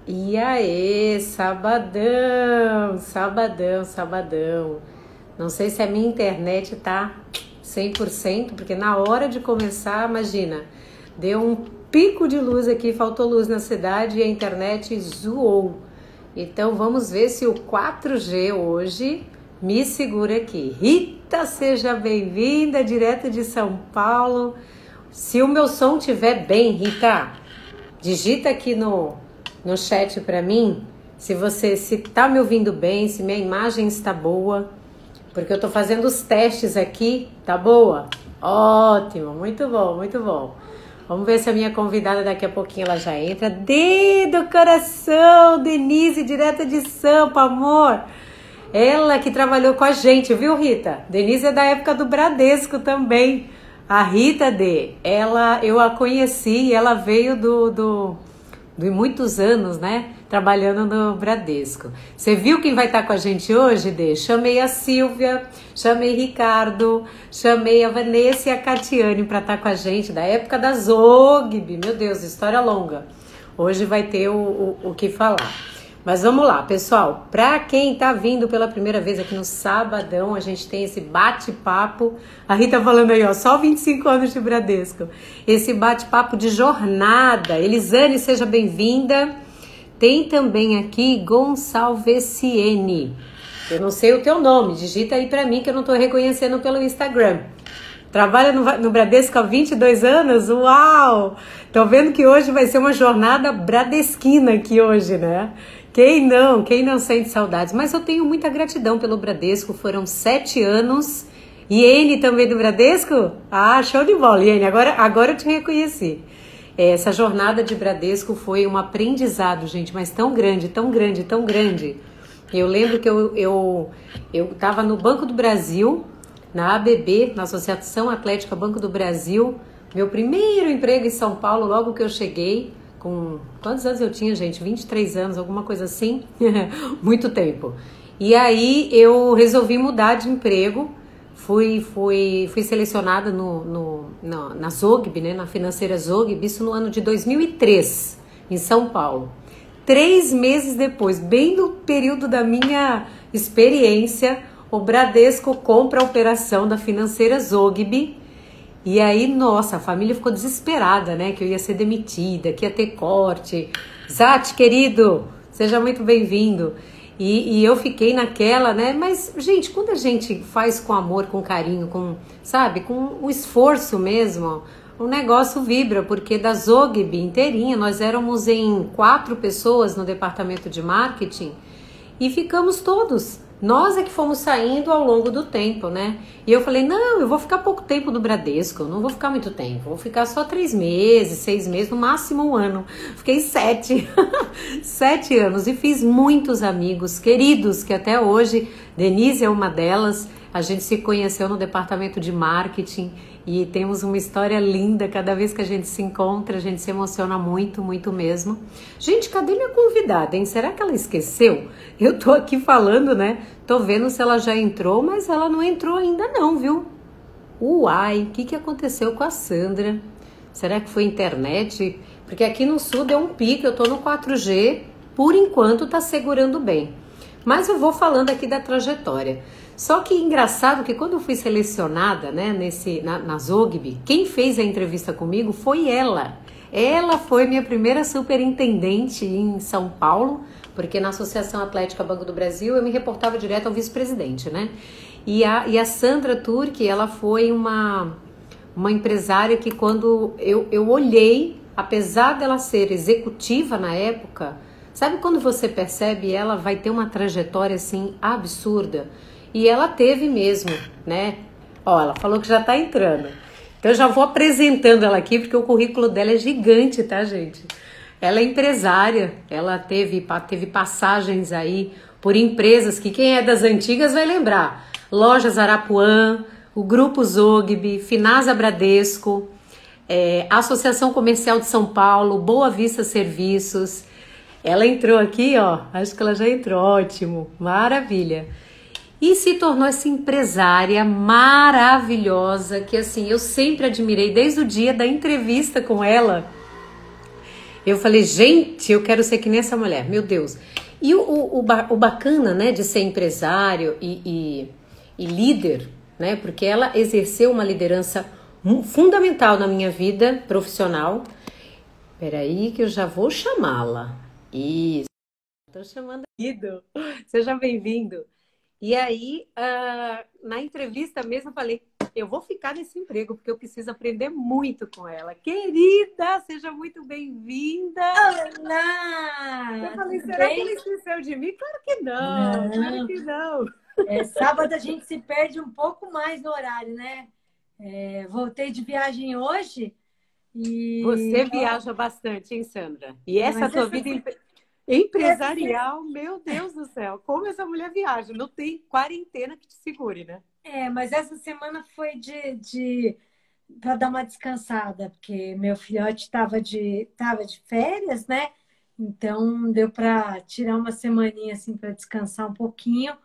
E aí, sabadão, sabadão, sabadão. Não sei se a minha internet tá 100%, porque na hora de começar, imagina, deu um pico de luz aqui, faltou luz na cidade e a internet zoou. Então vamos ver se o 4G hoje me segura aqui. Rita, seja bem-vinda, direto de São Paulo. Se o meu som estiver bem, Rita, digita aqui no chat para mim, se tá me ouvindo bem, se minha imagem está boa, porque eu tô fazendo os testes aqui, tá boa? Ótimo, muito bom, muito bom. Vamos ver se a minha convidada daqui a pouquinho ela já entra. Dedo, coração, Denise, direto de Sampa, amor. Ela que trabalhou com a gente, viu, Rita? Denise é da época do Bradesco também. A Rita eu a conheci e ela veio de muitos anos, né? Trabalhando no Bradesco. Você viu quem vai estar com a gente hoje, Dê? Chamei a Silvia, chamei Ricardo, chamei a Vanessa e a Catiane para estar com a gente, da época da Zogby. Meu Deus, história longa. Hoje vai ter o que falar. Mas vamos lá, pessoal. Para quem tá vindo pela primeira vez aqui no Sabadão, a gente tem esse bate-papo. A Rita falando aí, ó, só 25 anos de Bradesco. Esse bate-papo de jornada. Elisane, seja bem-vinda. Tem também aqui Gonçalvesiene. Eu não sei o teu nome, digita aí para mim que eu não tô reconhecendo pelo Instagram. Trabalha no Bradesco há 22 anos? Uau! Tô vendo que hoje vai ser uma jornada bradesquina aqui hoje, né? Quem não sente saudades? Mas eu tenho muita gratidão pelo Bradesco, foram 7 anos. Iene também do Bradesco? Ah, show de bola, Iene, agora eu te reconheci. Essa jornada de Bradesco foi um aprendizado, gente, mas tão grande, tão grande, tão grande. Eu lembro que eu estava no Banco do Brasil, na ABB, na Associação Atlética Banco do Brasil, meu primeiro emprego em São Paulo, logo que eu cheguei, com quantos anos eu tinha, gente? 23 anos, alguma coisa assim, muito tempo. E aí eu resolvi mudar de emprego, fui selecionada na Zogby, né, na financeira Zogby, isso no ano de 2003, em São Paulo. 3 meses depois, bem no período da minha experiência, o Bradesco compra a operação da financeira Zogby. E aí, nossa, a família ficou desesperada, né? Que eu ia ser demitida, que ia ter corte. Zat, querido, seja muito bem-vindo. E eu fiquei naquela, né? Mas, gente, quando a gente faz com amor, com carinho, sabe? Com o esforço mesmo, o negócio vibra. Porque da Zogby inteirinha, nós éramos em 4 pessoas no departamento de marketing e ficamos todos. Nós é que fomos saindo ao longo do tempo, né? E eu falei, não, eu vou ficar pouco tempo no Bradesco, não vou ficar muito tempo, vou ficar só 3 meses, 6 meses, no máximo 1 ano. Fiquei 7, 7 anos e fiz muitos amigos queridos, que até hoje, Denise é uma delas, a gente se conheceu no departamento de marketing e temos uma história linda, cada vez que a gente se encontra, a gente se emociona muito, muito mesmo. Gente, cadê minha convidada, hein? Será que ela esqueceu? Eu tô aqui falando, né? Tô vendo se ela já entrou, mas ela não entrou ainda não, viu? Uai, o que aconteceu com a Sandra? Será que foi internet? Porque aqui no sul deu um pico, eu tô no 4G, por enquanto tá segurando bem. Mas eu vou falando aqui da trajetória. Só que engraçado que quando eu fui selecionada, né, na Zogby, quem fez a entrevista comigo foi ela. Ela foi minha primeira superintendente em São Paulo, porque na Associação Atlética Banco do Brasil eu me reportava direto ao vice-presidente, né? E a Sandra Turque, ela foi uma empresária que quando eu olhei, apesar dela ser executiva na época, sabe quando você percebe ela vai ter uma trajetória assim absurda? E ela teve mesmo, né? Ó, ela falou que já tá entrando. Então eu já vou apresentando ela aqui, porque o currículo dela é gigante, tá, gente? Ela é empresária, ela teve passagens aí por empresas que quem é das antigas vai lembrar. Lojas Arapuã, o Grupo Zogby, Finasa Bradesco, Associação Comercial de São Paulo, Boa Vista Serviços. Ela entrou aqui, ó, acho que ela já entrou, ótimo, maravilha. E se tornou essa empresária maravilhosa que, assim, eu sempre admirei desde o dia da entrevista com ela. Eu falei, gente, eu quero ser que nem essa mulher, meu Deus. E o bacana, né, de ser empresário e líder, né, porque ela exerceu uma liderança fundamental na minha vida profissional. Peraí que eu já vou chamá-la. Isso, estou chamando Guido. Seja bem-vindo. E aí, na entrevista mesmo, eu falei, eu vou ficar nesse emprego, porque eu preciso aprender muito com ela. Querida, seja muito bem-vinda. Eu Olá! falei, Tudo será que bem? ela esqueceu de mim? Claro que não, claro Não. que não. Sábado a gente se perde um pouco mais no horário, né? Voltei de viagem hoje Você e... viaja bastante, hein, Sandra? E essa Mas tua essa, vida essa, se- empresarial, meu Deus do céu, como essa mulher viaja? Não tem quarentena que te segure, né? mas essa semana foi para dar uma descansada, porque meu filhote tava de férias, né? Então deu para tirar uma semaninha assim para descansar um pouquinho.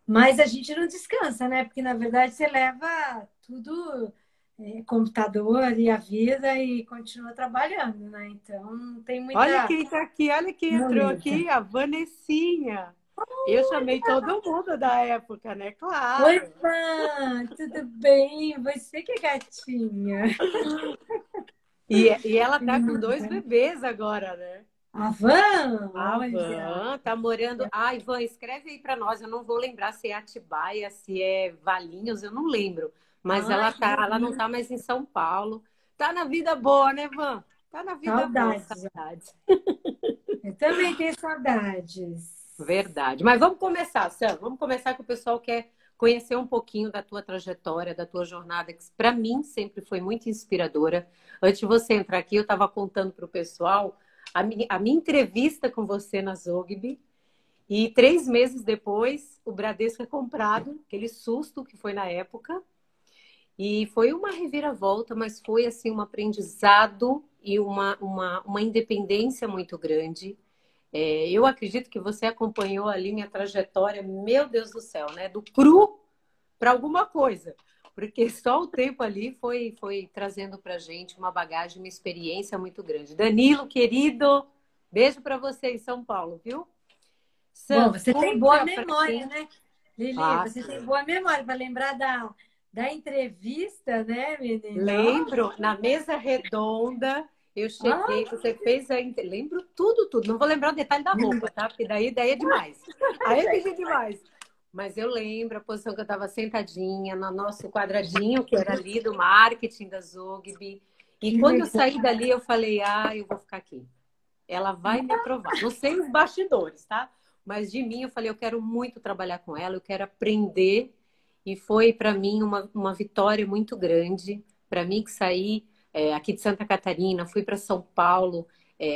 Mas a gente não descansa, né? Porque, na verdade, você leva tudo, computador e a vida e continua trabalhando, né? Então, não tem Olha muita... quem está aqui, olha quem Não entrou liga. aqui, a Vanessinha. Eu chamei todo mundo da época, né? Oi, Claro. Pan, tudo bem? Você que é gatinha. E ela tá com dois bebês agora, né? A Van, A olha. Van tá morando. Ah, Ivan, escreve aí para nós. Eu não vou lembrar se é Atibaia, se é Valinhos, eu não lembro. Mas Ai, que ela não delícia. tá mais em São Paulo. Tá na vida boa, né, Van? Tá na vida boa, Saudades. saudade. Eu também tenho saudades. Verdade. Mas vamos começar, Sam. Vamos começar que o pessoal quer conhecer um pouquinho da tua trajetória, da tua jornada, que para mim sempre foi muito inspiradora. Antes de você entrar aqui, eu estava contando para o pessoal a minha entrevista com você na Zogby. E 3 meses depois, o Bradesco é comprado, aquele susto que foi na época. E foi uma reviravolta, mas foi assim um aprendizado e uma independência muito grande. Eu acredito que você acompanhou ali minha trajetória, meu Deus do céu, né? Do cru para alguma coisa. Porque só o tempo ali foi trazendo para gente uma bagagem, uma experiência muito grande. Danilo, querido, beijo para você em São Paulo, viu? Bom, Sam, você tem boa conta pra memória, gente. né, Lili? Ah, Você tem boa memória para lembrar da entrevista, né, menina? lembro, na mesa redonda, eu cheguei, Ah, você fez a. Lembro tudo, tudo. Não vou lembrar o detalhe da roupa, tá? Porque daí é demais. Aí é pedir demais. Mas eu lembro a posição que eu estava sentadinha no nosso quadradinho, que era ali do marketing da Zogby. E que quando eu legal. saí dali, eu falei, eu vou ficar aqui. Ela vai me aprovar. Não sei os bastidores, tá? Mas de mim, eu falei, eu quero muito trabalhar com ela, eu quero aprender. E foi para mim uma vitória muito grande. Para mim que saí aqui de Santa Catarina, fui para São Paulo.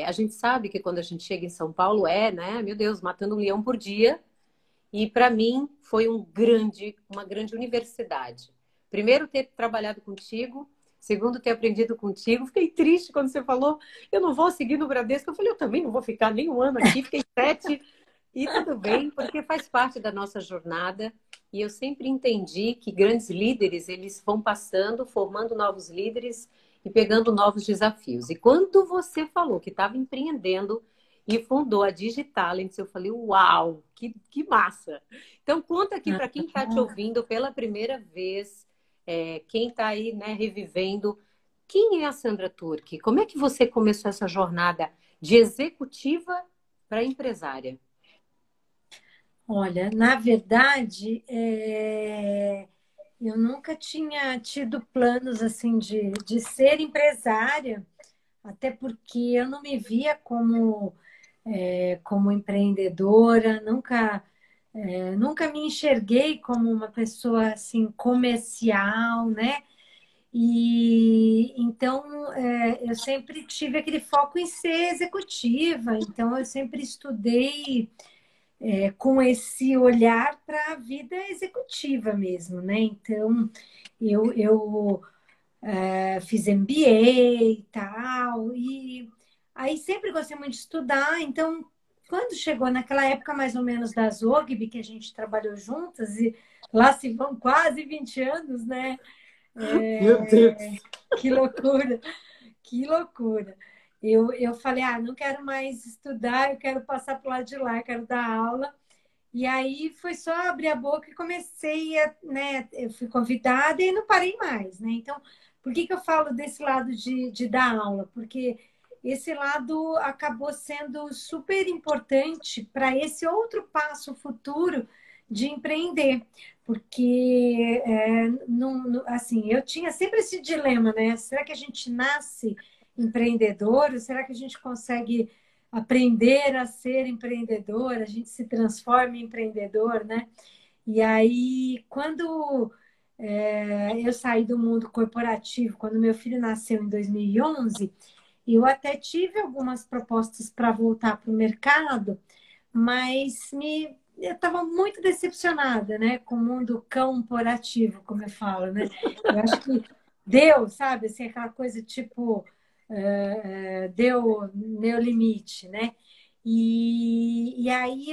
A gente sabe que quando a gente chega em São Paulo né, meu Deus, matando um leão por dia. E para mim foi uma grande universidade. Primeiro, ter trabalhado contigo. Segundo, ter aprendido contigo. Fiquei triste quando você falou, eu não vou seguir no Bradesco. Eu falei, eu também não vou ficar nem um ano aqui. Fiquei 7. E tudo bem, porque faz parte da nossa jornada. E eu sempre entendi que grandes líderes, eles vão passando, formando novos líderes e pegando novos desafios. E quando você falou que estava empreendendo e fundou a Digitalents, eu falei, uau, que massa! Então, conta aqui para quem está te ouvindo pela primeira vez, quem está aí, né, revivendo, quem é a Sandra Turchi? Como é que você começou essa jornada de executiva para empresária? Olha, na verdade, eu nunca tinha tido planos assim de ser empresária, até porque eu não me via como empreendedora, nunca me enxerguei como uma pessoa assim comercial, né? E então eu sempre tive aquele foco em ser executiva, então eu sempre estudei com esse olhar para a vida executiva mesmo, né? Então eu fiz MBA e tal, e aí sempre gostei muito de estudar, então quando chegou naquela época mais ou menos da Zogby, que a gente trabalhou juntas, e lá se vão quase 20 anos, né? Meu Deus! Que loucura, que loucura. eu falei, não quero mais estudar, eu quero passar para o lado de lá, eu quero dar aula. E aí foi só abrir a boca e comecei a, né, eu fui convidada e não parei mais, né? Então, por que que eu falo desse lado de dar aula? Porque esse lado acabou sendo super importante para esse outro passo futuro de empreender. Porque, assim, eu tinha sempre esse dilema, né? Será que a gente nasce empreendedor? Ou será que a gente consegue aprender a ser empreendedor, a gente se transforma em empreendedor, né? E aí, quando eu saí do mundo corporativo, quando meu filho nasceu em 2011, eu até tive algumas propostas para voltar para o mercado, mas eu estava muito decepcionada, né, com o mundo corporativo, como eu falo, né? Eu acho que deu, sabe, assim, aquela coisa tipo, deu meu limite, né? E aí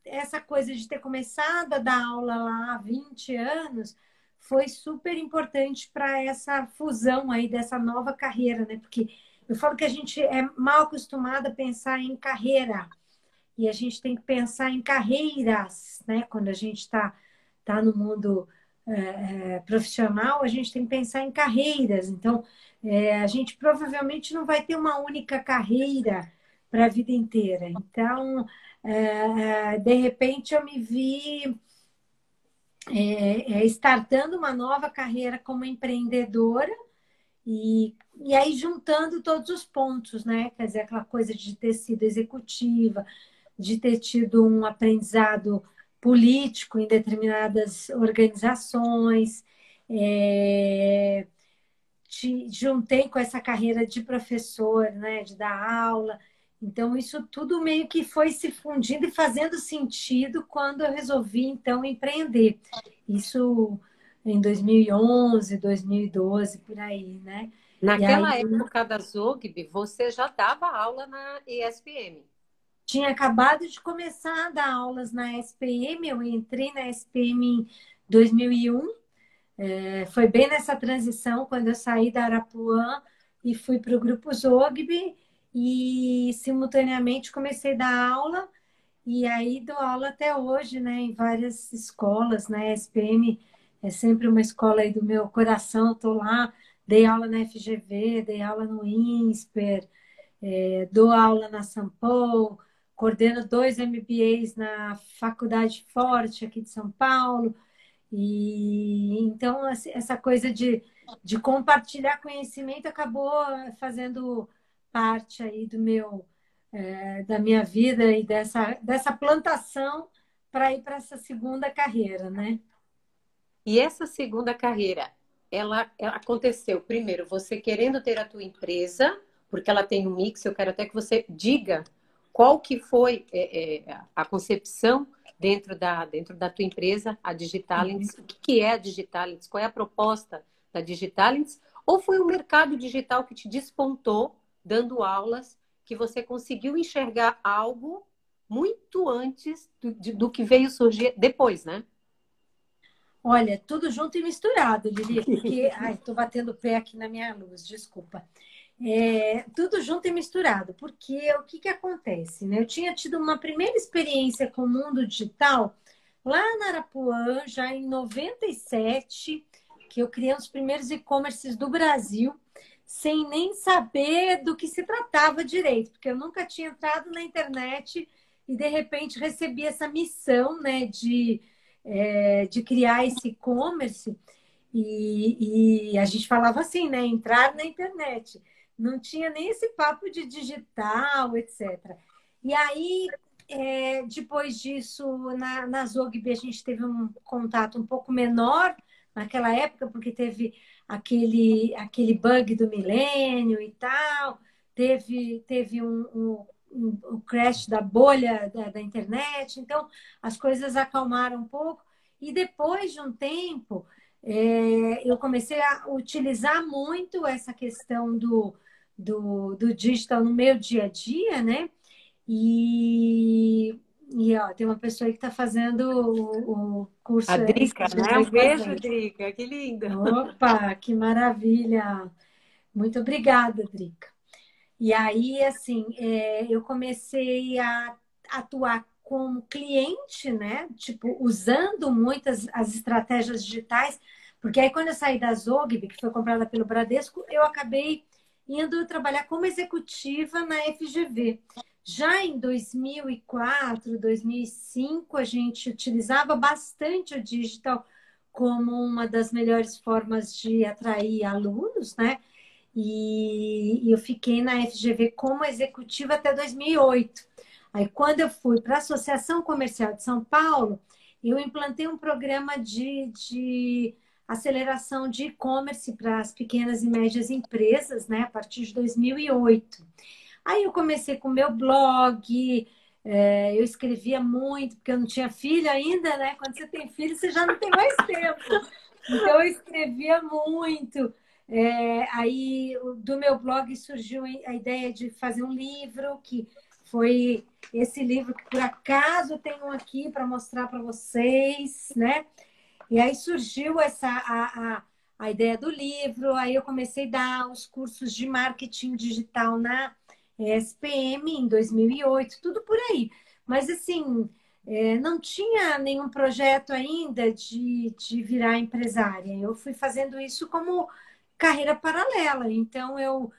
essa coisa de ter começado a dar aula lá há 20 anos foi super importante para essa fusão aí dessa nova carreira, né? Porque eu falo que a gente é mal acostumado a pensar em carreira e a gente tem que pensar em carreiras, né? Quando a gente tá no mundo profissional, a gente tem que pensar em carreiras. Então, a gente provavelmente não vai ter uma única carreira para a vida inteira. Então, de repente, eu me vi startando uma nova carreira como empreendedora e aí juntando todos os pontos, né? Quer dizer, aquela coisa de ter sido executiva, de ter tido um aprendizado político em determinadas organizações, é, te juntei com essa carreira de professor, né, de dar aula. Então, isso tudo meio que foi se fundindo e fazendo sentido quando eu resolvi, então, empreender. Isso em 2011, 2012, por aí, né? E aí, Naquela época da Zogby, você já dava aula na ESPM. tinha acabado de começar a dar aulas na SPM, eu entrei na SPM em 2001. Foi bem nessa transição, quando eu saí da Arapuã e fui para o Grupo Zogby, e simultaneamente comecei a dar aula, e aí dou aula até hoje, né, em várias escolas, né? SPM é sempre uma escola aí do meu coração, estou lá, dei aula na FGV, dei aula no INSPER, dou aula na Sampol, coordeno 2 MBAs na Faculdade Forte aqui de São Paulo. E então essa coisa de compartilhar conhecimento acabou fazendo parte aí da minha vida e dessa plantação para ir para essa segunda carreira, né? E essa segunda carreira, ela aconteceu primeiro você querendo ter a tua empresa, porque ela tem um mix. Eu quero até que você diga qual que foi a concepção dentro da tua empresa, a Digitalents. O que que é a Digitalents? Qual é a proposta da Digitalents? Ou foi o mercado digital que te despontou, dando aulas, que você conseguiu enxergar algo muito antes do que veio surgir depois, né? Olha, tudo junto e misturado, Lili, porque. Ai, estou batendo o pé aqui na minha luz, desculpa. Tudo junto e misturado, porque o que que acontece, né? Eu tinha tido uma primeira experiência com o mundo digital lá na Arapuã, já em 97, que eu criei os primeiros e-commerces do Brasil, sem nem saber do que se tratava direito, porque eu nunca tinha entrado na internet e de repente recebi essa missão, né, de criar esse e-commerce. E a gente falava assim, né? Entrar na internet. Não tinha nem esse papo de digital, etc. E aí, depois disso, na Zogby, a gente teve um contato um pouco menor naquela época, porque teve aquele bug do milênio e tal, teve um crash da bolha da internet, então as coisas acalmaram um pouco. E depois de um tempo, eu comecei a utilizar muito essa questão do digital no meu dia a dia, né? Ó, tem uma pessoa que está fazendo o A curso Drica, né? Um escrever com a beijo, gente. Drica, que linda. Opa, que maravilha! Muito obrigada, Drica. E aí, assim, eu comecei a atuar como cliente, né? Tipo, usando muitas as estratégias digitais, porque aí quando eu saí da Zogby, que foi comprada pelo Bradesco, eu acabei indo trabalhar como executiva na FGV. Já em 2004, 2005, a gente utilizava bastante o digital como uma das melhores formas de atrair alunos, né? E eu fiquei na FGV como executiva até 2008. Aí, quando eu fui para a Associação Comercial de São Paulo, eu implantei um programa de aceleração de e-commerce para as pequenas e médias empresas, né, a partir de 2008. Aí eu comecei com o meu blog, eu escrevia muito, porque eu não tinha filho ainda, né? Quando você tem filho, você já não tem mais tempo. Então, eu escrevia muito. Aí, do meu blog surgiu a ideia de fazer um livro, que foi esse livro que, por acaso, eu tenho aqui para mostrar para vocês, né? E aí surgiu a ideia do livro, aí eu comecei a dar os cursos de marketing digital na SPM em 2008, tudo por aí. Mas, assim, não tinha nenhum projeto ainda de virar empresária. Eu fui fazendo isso como carreira paralela. Então, eu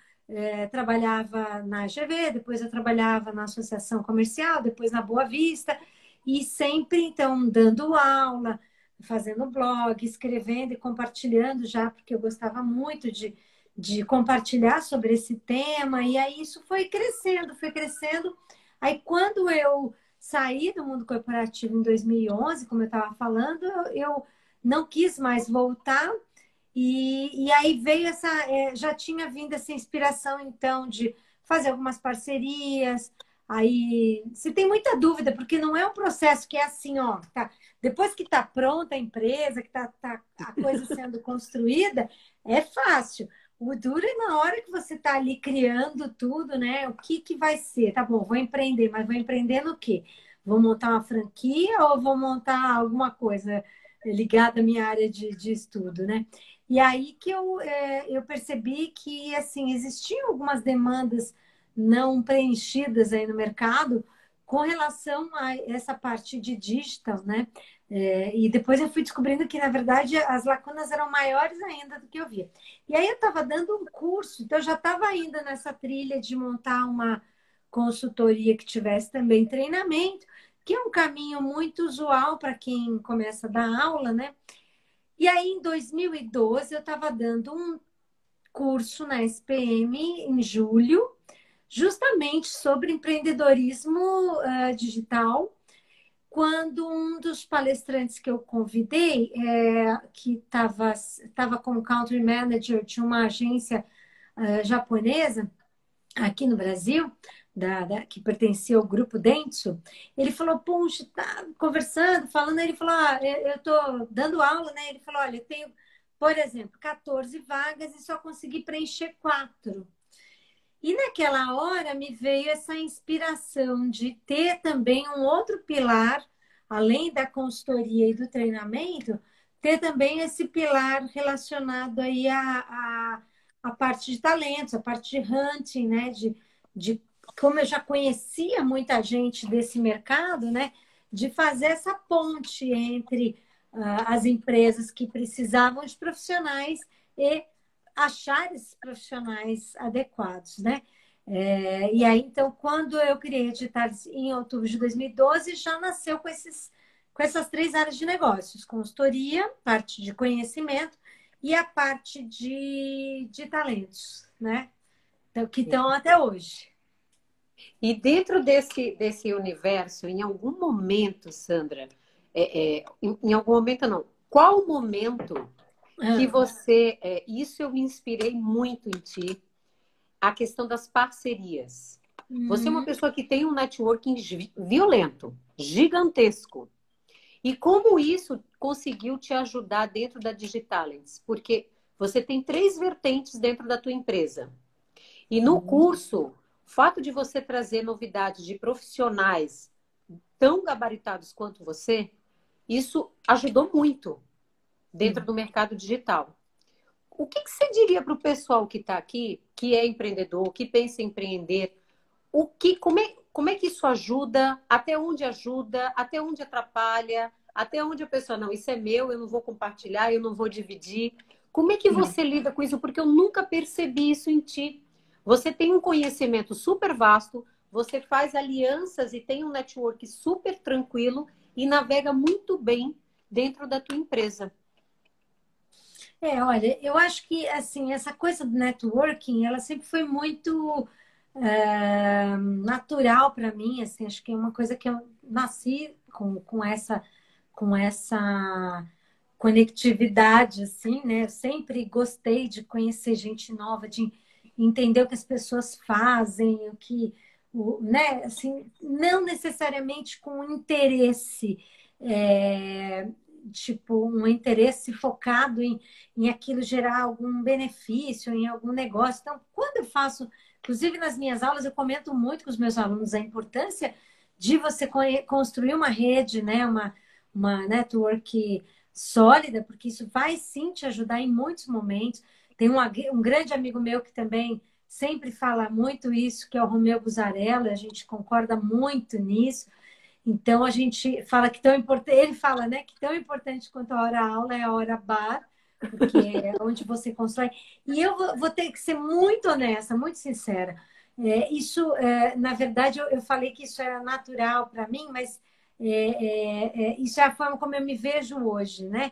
trabalhava na GV, depois eu trabalhava na Associação Comercial, depois na Boa Vista, e sempre, então, dando aula, fazendo blog, escrevendo e compartilhando já, porque eu gostava muito de compartilhar sobre esse tema, e aí isso foi crescendo, foi crescendo. Aí, quando eu saí do mundo corporativo em 2011, como eu estava falando, eu não quis mais voltar, e aí veio já tinha vindo essa inspiração, então, de fazer algumas parcerias. Aí, se tem muita dúvida, porque não é um processo que é assim, ó, tá? Depois que está pronta a empresa, que tá a coisa sendo construída, é fácil. O duro é na hora que você está ali criando tudo, né? O que que vai ser? Tá bom, vou empreender, mas vou empreender no quê? Vou montar uma franquia ou vou montar alguma coisa ligada à minha área de estudo, né? E aí que eu percebi que, assim, existiam algumas demandas não preenchidas aí no mercado com relação a essa parte de digital, né? E depois eu fui descobrindo que, na verdade, as lacunas eram maiores ainda do que eu via. E aí eu estava dando um curso, então eu já estava ainda nessa trilha de montar uma consultoria que tivesse também treinamento, que é um caminho muito usual para quem começa a dar aula, né? E aí, em 2012, eu estava dando um curso na SPM em julho, justamente sobre empreendedorismo digital, quando um dos palestrantes que eu convidei, que estava como country manager de uma agência japonesa aqui no Brasil, que pertencia ao grupo Dentsu, ele falou, puxa, tá conversando, falando, ele falou, eu estou dando aula, né? Ele falou, olha, eu tenho, por exemplo, 14 vagas e só consegui preencher 4. E naquela hora me veio essa inspiração de ter também um outro pilar, além da consultoria e do treinamento, ter também esse pilar relacionado aí a parte de talentos, a parte de hunting, né? De como eu já conhecia muita gente desse mercado, né? De fazer essa ponte entre as empresas que precisavam de profissionais e achar esses profissionais adequados, né? E aí, então, quando eu criei Editares em outubro de 2012, já nasceu com essas 3 áreas de negócios: consultoria, parte de conhecimento e a parte de talentos, né? Então, que estão até hoje. E dentro desse universo, em algum momento, Sandra, em algum momento não, qual o momento que Ah, você, isso eu me inspirei muito em ti, a questão das parcerias. Você é uma uhum, pessoa que tem um networking violento, gigantesco. E como isso conseguiu te ajudar dentro da Digitalents? Porque você tem 3 vertentes dentro da tua empresa. E no curso, o fato de você trazer novidades de profissionais tão gabaritados quanto você, isso ajudou muito dentro sim. do mercado digital. o que que você diria para o pessoal que está aqui, que é empreendedor, que pensa em empreender? Como é que isso ajuda? Até onde atrapalha? Até onde a pessoa, não, isso é meu, eu não vou compartilhar, eu não vou dividir. Como é que você lida com isso? Porque eu nunca percebi isso em ti. Você tem um conhecimento super vasto, você faz alianças e tem um network super tranquilo e navega muito bem dentro da tua empresa. Olha, eu acho que assim, essa coisa do networking, ela sempre foi muito natural para mim, assim, acho que é uma coisa que eu nasci com essa conectividade, assim, né? Eu sempre gostei de conhecer gente nova, de entender o que as pessoas fazem, né? Assim, não necessariamente com interesse, é, tipo, um interesse focado em aquilo gerar algum benefício, em algum negócio. Então, quando eu faço, inclusive nas minhas aulas, eu comento muito com os meus alunos a importância de você construir uma rede, né? Uma network sólida, porque isso vai sim te ajudar em muitos momentos. Tem um grande amigo meu que também sempre fala muito isso, que é o Romeu Buzarello, a gente concorda muito nisso. Então a gente fala que tão importante, ele fala, né, que tão importante quanto a hora aula é a hora bar, porque é onde você constrói. E eu vou ter que ser muito honesta, muito sincera. Na verdade, eu falei que isso era natural para mim, mas isso é a forma como eu me vejo hoje, né?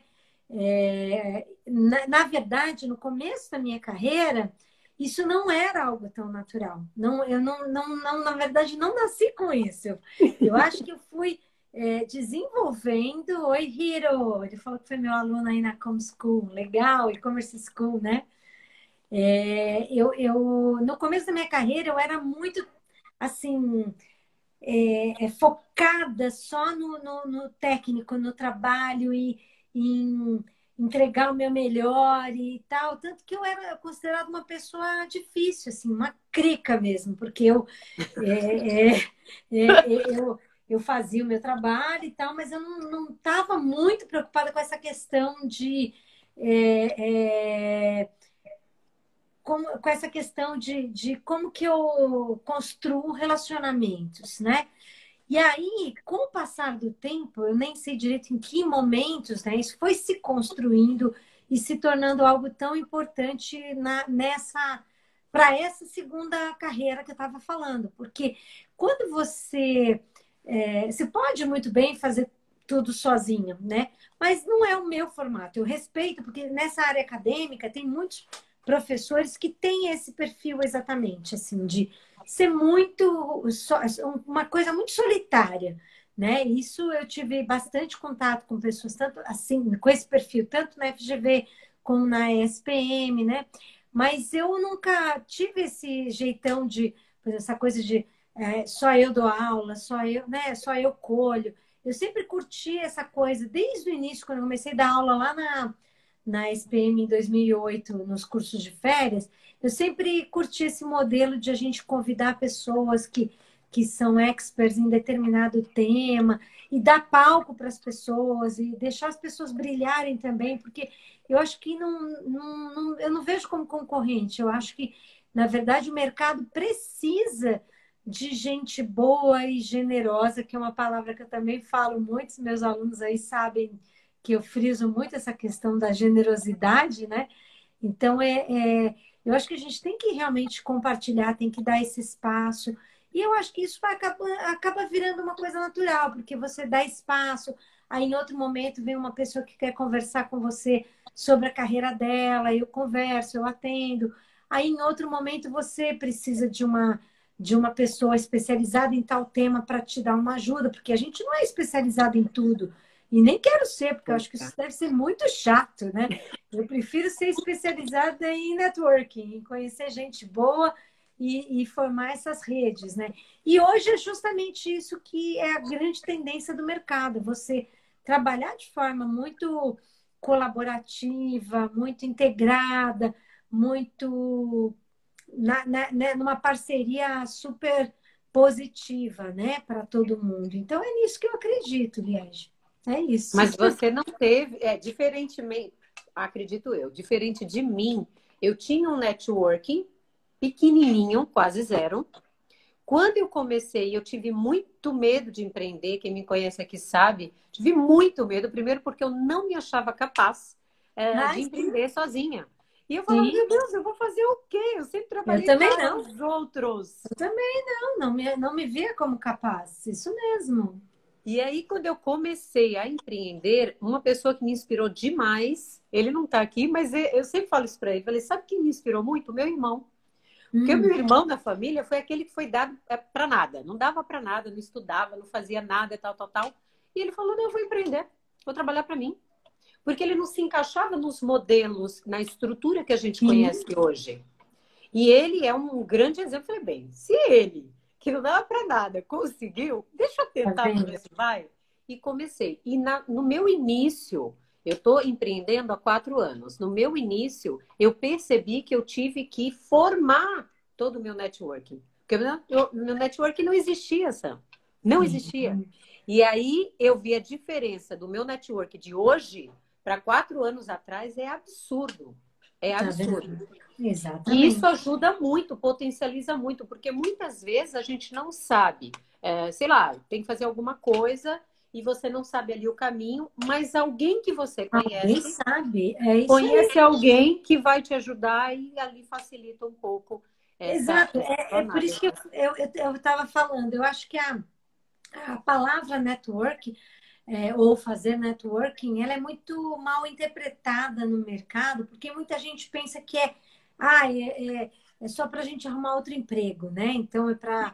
Na verdade, no começo da minha carreira, isso não era algo tão natural. Não, eu não, na verdade, não nasci com isso. Eu acho que eu fui desenvolvendo. Oi, Hiro! Ele falou que foi meu aluno aí na Com School. Legal, e-commerce school, né? No começo da minha carreira, eu era muito, assim, focada só no técnico, no trabalho e em entregar o meu melhor e tal. Tanto que eu era considerada uma pessoa difícil, assim, uma crica mesmo, porque é, é, eu fazia o meu trabalho e tal, mas eu não estava muito preocupada com essa questão é, é, com essa questão de como que eu construo relacionamentos, né? E aí, com o passar do tempo, eu nem sei direito em que momentos, né, isso foi se construindo e se tornando algo tão importante para essa segunda carreira que eu estava falando. Porque quando você pode muito bem fazer tudo sozinho, né? Mas não é o meu formato. Eu respeito, porque nessa área acadêmica tem muitos professores que têm esse perfil exatamente, assim, de ser uma coisa muito solitária, né? Isso eu tive bastante contato com pessoas tanto assim com esse perfil, tanto na FGV como na ESPM, né? Mas eu nunca tive esse jeitão de, por exemplo, essa coisa de só eu dou aula, só eu, né? Só eu colho. Eu sempre curti essa coisa desde o início, quando eu comecei a dar aula lá na SPM em 2008, nos cursos de férias, eu sempre curti esse modelo de a gente convidar pessoas que são experts em determinado tema e dar palco para as pessoas e deixar as pessoas brilharem também, porque eu acho que eu não vejo como concorrente, eu acho que, na verdade, o mercado precisa de gente boa e generosa, que é uma palavra que eu também falo, muitos meus alunos aí sabem que eu friso muito essa questão da generosidade, né? Então, eu acho que a gente tem que realmente compartilhar, tem que dar esse espaço. E eu acho que isso acaba virando uma coisa natural, porque você dá espaço, aí em outro momento vem uma pessoa que quer conversar com você sobre a carreira dela, eu converso, eu atendo. Aí em outro momento você precisa de uma pessoa especializada em tal tema para te dar uma ajuda, porque a gente não é especializado em tudo. E nem quero ser, porque eu acho que isso deve ser muito chato, né? Eu prefiro ser especializada em networking, em conhecer gente boa e formar essas redes, né? E hoje é justamente isso que é a grande tendência do mercado, você trabalhar de forma muito colaborativa, muito integrada, muito né, numa parceria super positiva, né, para todo mundo. Então é nisso que eu acredito, Liege. É isso. Mas você não teve, diferentemente. acredito eu, diferente de mim, eu tinha um networking pequenininho, quase zero. Quando eu comecei, eu tive muito medo de empreender. Quem me conhece aqui sabe, tive muito medo. Primeiro, porque eu não me achava capaz, de Ai, sim, empreender sozinha. E eu falava, sim. meu Deus, eu vou fazer o quê? Eu sempre Eu trabalhei também para não. os outros. Eu também não me via como capaz. Isso mesmo. E aí, quando eu comecei a empreender, uma pessoa que me inspirou demais, ele não está aqui, mas eu sempre falo isso para ele. Falei, sabe quem me inspirou muito? O meu irmão. Porque o meu Hum, irmão da família foi aquele que foi dado para nada. Não dava para nada, não estudava, não fazia nada, tal, tal, tal. E ele falou, não, eu vou empreender, vou trabalhar para mim. Porque ele não se encaixava nos modelos, na estrutura que a gente conhece sim, hoje. E ele é um grande exemplo. Eu falei, bem, se ele, que não dava para nada, conseguiu, deixa eu tá tentar para vendo? ver se vai. E comecei. E no meu início, eu estou empreendendo há 4 anos. No meu início, eu percebi que eu tive que formar todo o meu networking. Porque meu networking não existia, Sam. Não existia. Uhum. E aí eu vi a diferença do meu network de hoje para 4 anos atrás é absurdo. É Tá absurdo. vendo? E isso Exatamente. ajuda muito, potencializa muito, porque muitas vezes a gente não sabe, sei lá, tem que fazer alguma coisa e você não sabe ali o caminho, mas alguém que você Alguém conhece, sabe, é isso aí. conhece alguém que vai te ajudar e ali facilita um pouco Exato. essa É por jornada. isso que eu estava falando. Eu acho que a palavra network, ou fazer networking, ela é muito mal interpretada no mercado, porque muita gente pensa que é só para a gente arrumar outro emprego, né? Então é para.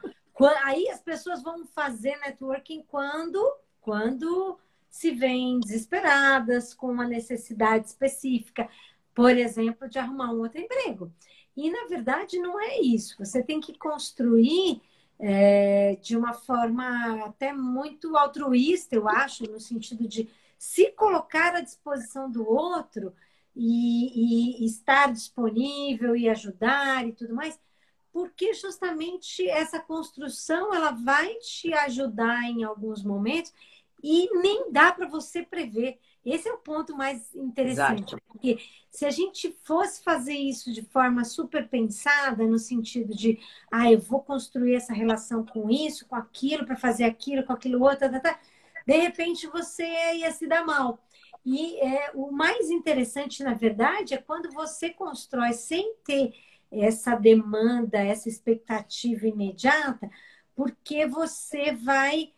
Aí as pessoas vão fazer networking quando se veem desesperadas, com uma necessidade específica, por exemplo, de arrumar um outro emprego. E na verdade não é isso. Você tem que construir de uma forma até muito altruísta, eu acho, no sentido de se colocar à disposição do outro e estar disponível e ajudar e tudo mais, porque justamente essa construção ela vai te ajudar em alguns momentos e nem dá para você prever. Esse é o ponto mais interessante, Exato. porque se a gente fosse fazer isso de forma super pensada, no sentido de, eu vou construir essa relação com isso, com aquilo, para fazer aquilo, com aquilo outro, de repente você ia se dar mal. E o mais interessante, na verdade, é quando você constrói sem ter essa demanda, essa expectativa imediata, porque você vai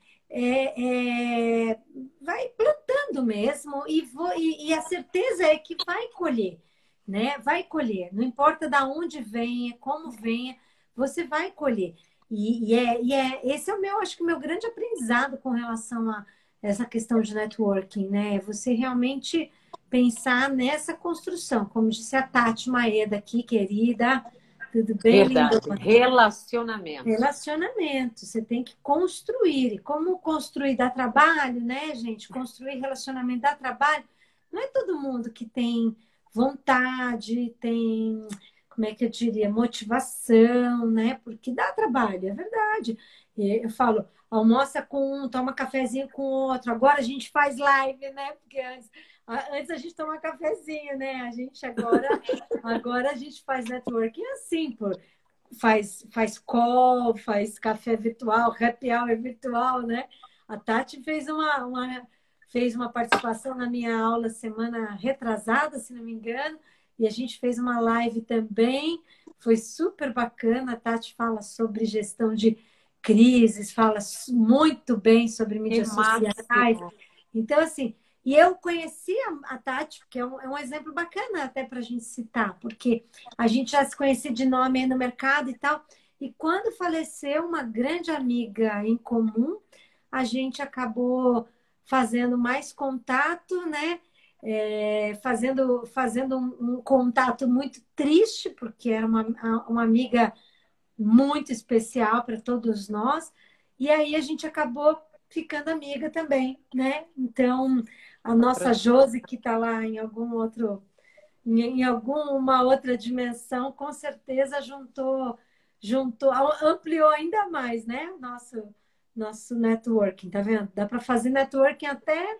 plantando mesmo e a certeza é que vai colher, né? Vai colher, não importa da onde venha, como venha, você vai colher. Esse é o meu, acho que o meu grande aprendizado com relação a essa questão de networking, né? Você realmente pensar nessa construção, como disse a Tati Maeda aqui, querida, tudo bem, Verdade. lindona? Relacionamento. Relacionamento, você tem que construir. E como construir dá trabalho, né, gente? Construir relacionamento dá trabalho. Não é todo mundo que tem vontade, tem, como é que eu diria, motivação, né? Porque dá trabalho, é verdade. Eu falo, almoça com um, toma cafezinho com outro. Agora a gente faz live, né? Porque antes a gente toma cafezinho, né? A gente agora a gente faz networking assim, por faz call, faz café virtual, happy hour virtual, né? A Tati fez uma participação na minha aula semana retrasada, se não me engano, e a gente fez uma live também, foi super bacana. A Tati fala sobre gestão de crises, fala muito bem sobre Que mídias sociais. máximo. Então, assim, e eu conheci a Tati, que é um exemplo bacana até para a gente citar, porque a gente já se conhecia de nome aí no mercado e tal. E quando faleceu uma grande amiga em comum, a gente acabou fazendo mais contato, né? Fazendo um contato muito triste, porque era uma amiga muito especial para todos nós. E aí a gente acabou ficando amiga também, né? Então, a nossa Josi, que está lá em alguma outra dimensão, com certeza juntou, ampliou ainda mais, né? Nosso networking, tá vendo? Dá para fazer networking até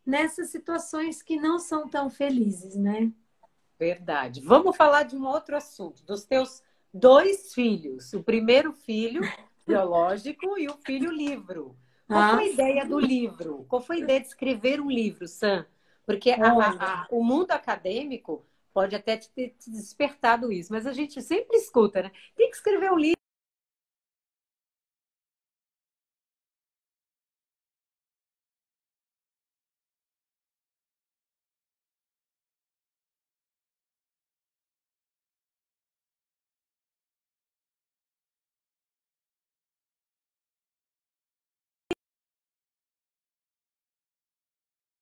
nessas situações que não são tão felizes, né? Verdade. Vamos falar de um outro assunto, dos teus dois filhos. O primeiro filho biológico e o filho livro. Qual Ah, foi a ideia do livro? Qual foi a ideia de escrever um livro, Sam? Porque olha, o mundo acadêmico pode até te despertado isso, mas a gente sempre escuta, né? Tem que escrever um livro.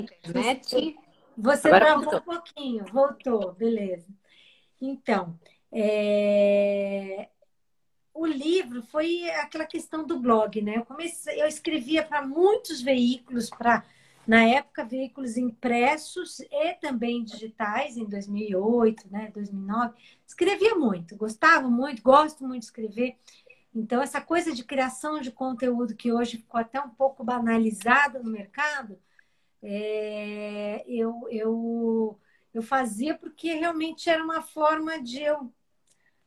Internet. você Agora travou voltou. um pouquinho, voltou, beleza. Então, o livro foi aquela questão do blog, né? Eu escrevia para muitos veículos, na época, veículos impressos e também digitais, em 2008, né? 2009. Escrevia muito, gostava muito, gosto muito de escrever. Então, essa coisa de criação de conteúdo que hoje ficou até um pouco banalizada no mercado, eu fazia porque realmente era uma forma de eu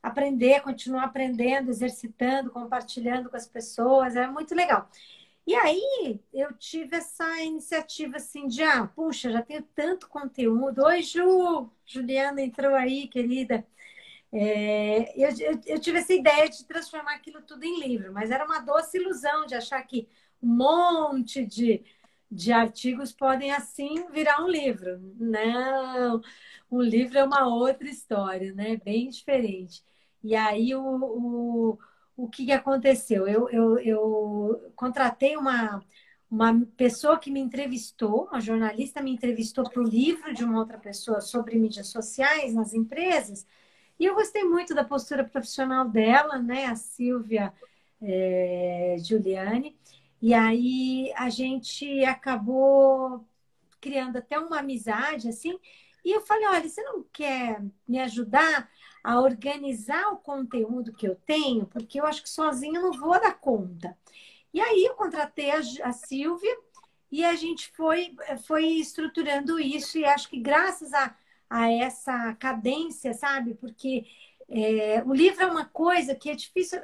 aprender, continuar aprendendo, exercitando, compartilhando com as pessoas, era muito legal. E aí eu tive essa iniciativa assim de, puxa, já tenho tanto conteúdo. Oi, Juliana entrou aí, querida. Eu tive essa ideia de transformar aquilo tudo em livro, mas era uma doce ilusão de achar que um monte de artigos podem assim virar um livro. Não, um livro é uma outra história, né? Bem diferente. E aí o que aconteceu? Eu contratei uma pessoa que me entrevistou, uma jornalista me entrevistou para o livro de uma outra pessoa sobre mídias sociais nas empresas. E eu gostei muito da postura profissional dela, né? A Silvia Giuliani. E aí a gente acabou criando até uma amizade, assim. E eu falei, olha, você não quer me ajudar a organizar o conteúdo que eu tenho? Porque eu acho que sozinha eu não vou dar conta. E aí eu contratei a Silvia e a gente foi estruturando isso. E acho que graças a essa cadência, sabe? Porque o livro é uma coisa que é difícil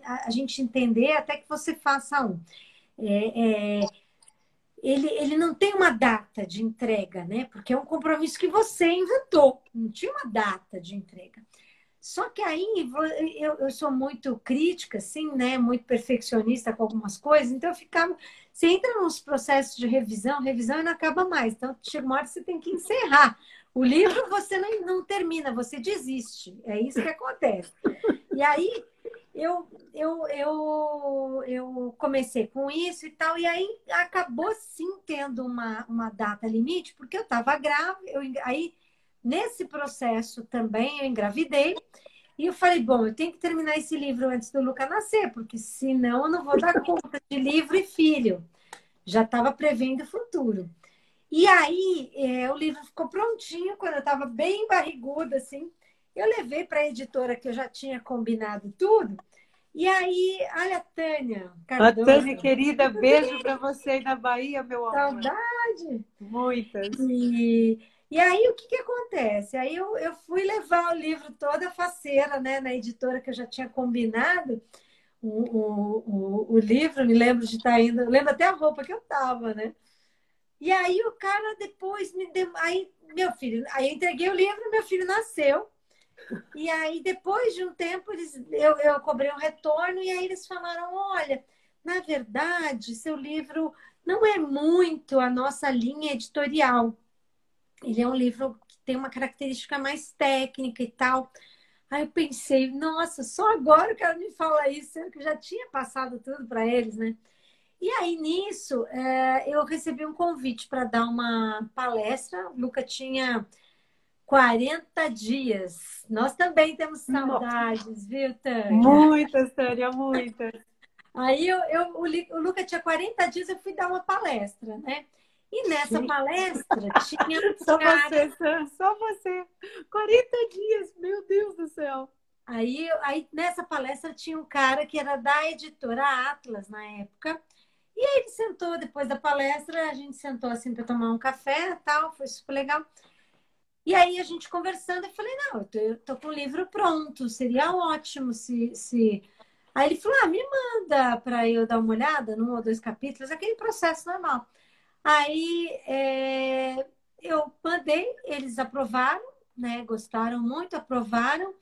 a gente entender até que você faça um. Ele não tem uma data de entrega, né? Porque é um compromisso que você inventou, não tinha uma data de entrega. Só que aí eu sou muito crítica, assim, né? Muito perfeccionista com algumas coisas, então eu ficava. Você entra nos processos de revisão, revisão e não acaba mais. Então, chega uma hora que você tem que encerrar. O livro você não termina, você desiste. É isso que acontece. E aí eu comecei com isso e tal, e aí acabou sim tendo uma data limite, porque eu estava grávida, aí nesse processo também eu engravidei, e eu falei, bom, eu tenho que terminar esse livro antes do Luca nascer, porque senão eu não vou dar conta de livro e filho. Já estava prevendo o futuro. E aí, o livro ficou prontinho, quando eu estava bem barriguda, assim. Eu levei para a editora, que eu já tinha combinado tudo. E aí, olha a Tânia A Cardoso, Tânia, querida, beijo para você aí na Bahia, meu amor. saudade! Muitas. E aí, o que acontece? Aí eu fui levar o livro toda faceira, né, na editora que eu já tinha combinado. O livro, me lembro de estar indo, lembro até a roupa que eu estava, né? E aí o cara depois me deu. Aí, meu filho, aí eu entreguei o livro, meu filho nasceu. E aí, depois de um tempo, eu cobrei um retorno, e aí eles falaram: olha, na verdade, seu livro não é muito a nossa linha editorial. Ele é um livro que tem uma característica mais técnica e tal. Aí eu pensei, nossa, só agora o cara me fala isso, sendo que eu já tinha passado tudo para eles, né? E aí, nisso, eu recebi um convite para dar uma palestra. O Luca tinha 40 dias. Nós também temos saudades, viu, Tânia? Muitas, Tânia, muitas. Aí o Luca tinha 40 dias, eu fui dar uma palestra, né? E nessa palestra tinha um Só cara. você, Sam, só você. 40 dias, meu Deus do céu. Aí nessa palestra tinha um cara que era da editora Atlas na época. E aí ele sentou, depois da palestra, a gente sentou assim para tomar um café e tal, foi super legal. E aí a gente conversando, eu falei, não, eu tô com o livro pronto, seria ótimo se... Aí ele falou, me manda para eu dar uma olhada num ou dois capítulos, aquele processo normal. Aí eu mandei, eles aprovaram, né? Gostaram muito, aprovaram.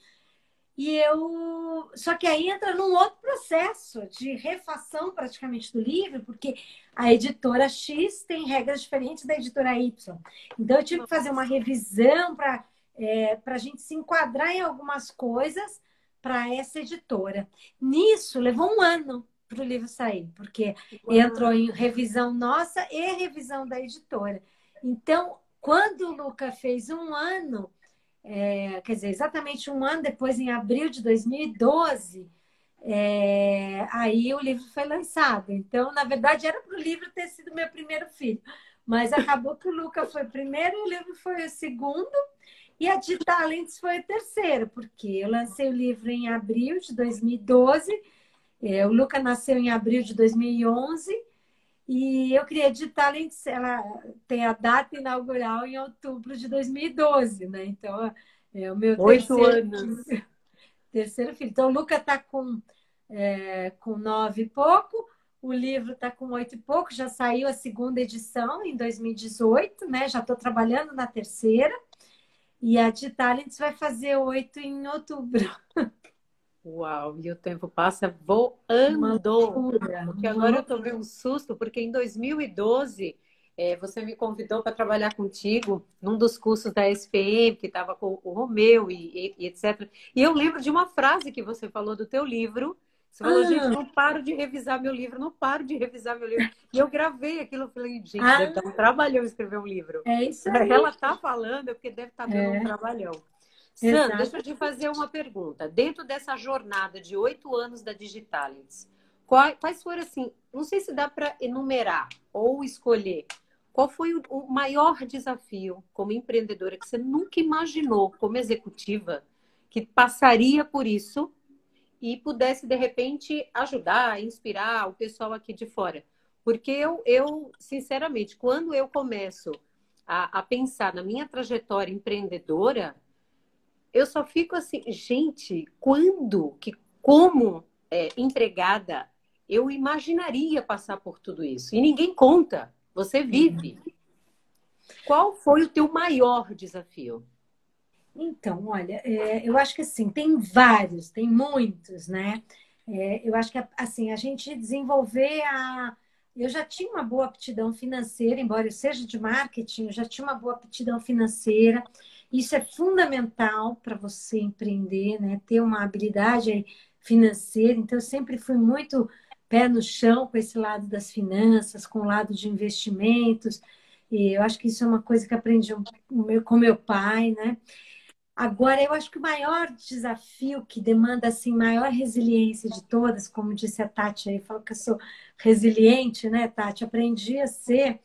Só que aí entra num outro processo de refação praticamente do livro, porque a editora X tem regras diferentes da editora Y. Então eu tive que fazer uma revisão para a gente se enquadrar em algumas coisas para essa editora. Nisso levou um ano para o livro sair, porque entrou em revisão nossa e revisão da editora. Então, quando o Luca fez um ano, quer dizer, exatamente um ano depois, em abril de 2012, aí o livro foi lançado. Então, na verdade, era para o livro ter sido meu primeiro filho, mas acabou que o Luca foi o primeiro, o livro foi o segundo, e a de Talents foi o terceiro, porque eu lancei o livro em abril de 2012, o Luca nasceu em abril de 2011, e eu criei de Talents, ela tem a data inaugural em outubro de 2012, né? Então, é o meu 8 anos. terceiro filho. Então, o Luca está com 9 e pouco, o livro está com 8 e pouco, já saiu a segunda edição em 2018, né? Já estou trabalhando na terceira, e a de Talents vai fazer 8 em outubro. Uau, e o tempo passa Uma voando. loucura, Porque uma agora eu loucura. tomei um susto, porque em 2012 você me convidou para trabalhar contigo num dos cursos da SPM, que estava com o Romeu e etc. E eu lembro de uma frase que você falou do teu livro. Você falou, gente, Ah, não paro de revisar meu livro, não paro de revisar meu livro. E eu gravei aquilo, eu falei, gente, deve dar um ah, trabalhão escrever um livro. é isso Ela aí. está falando, é porque deve estar dando um É, trabalhão. Sam, deixa eu exato. te fazer uma pergunta. Dentro dessa jornada de 8 anos da Digitalents, quais foram assim? Não sei se dá para enumerar ou escolher. Qual foi o maior desafio como empreendedora que você nunca imaginou, como executiva, que passaria por isso e pudesse, de repente, ajudar, inspirar o pessoal aqui de fora? Porque sinceramente, quando eu começo a pensar na minha trajetória empreendedora, eu só fico assim, gente, como empregada, eu imaginaria passar por tudo isso? E ninguém conta, você vive. Qual foi o teu maior desafio? Então, olha, eu acho que assim, tem vários, tem muitos, né? Eu acho que assim, a gente desenvolver a. Eu já tinha uma boa aptidão financeira, embora eu seja de marketing, eu já tinha uma boa aptidão financeira. Isso é fundamental para você empreender, né? Ter uma habilidade aí financeira. Então, eu sempre fui muito pé no chão com esse lado das finanças, com o lado de investimentos. E eu acho que isso é uma coisa que aprendi com meu pai, né? Agora, eu acho que o maior desafio que demanda assim maior resiliência de todas, como disse a Tati aí, falou que eu sou resiliente, né, Tati? Aprendi a ser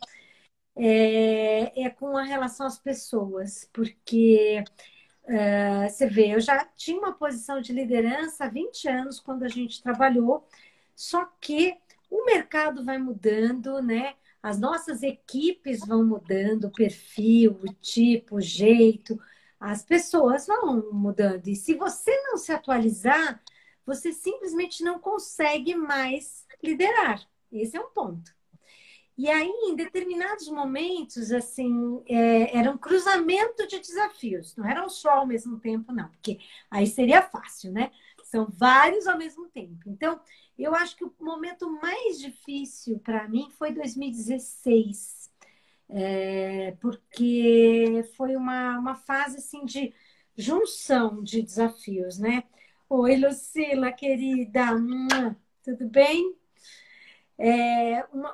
com a relação às pessoas, porque você vê, eu já tinha uma posição de liderança há 20 anos quando a gente trabalhou, só que o mercado vai mudando, né? As nossas equipes vão mudando, o perfil, o tipo, o jeito, as pessoas vão mudando. E se você não se atualizar, você simplesmente não consegue mais liderar. Esse é um ponto. E aí, em determinados momentos, assim, era um cruzamento de desafios. Não eram só ao mesmo tempo, não, porque aí seria fácil, né? São vários ao mesmo tempo. Então, eu acho que o momento mais difícil para mim foi 2016, porque foi uma fase assim de junção de desafios, né? Oi, Lucila, querida, tudo bem?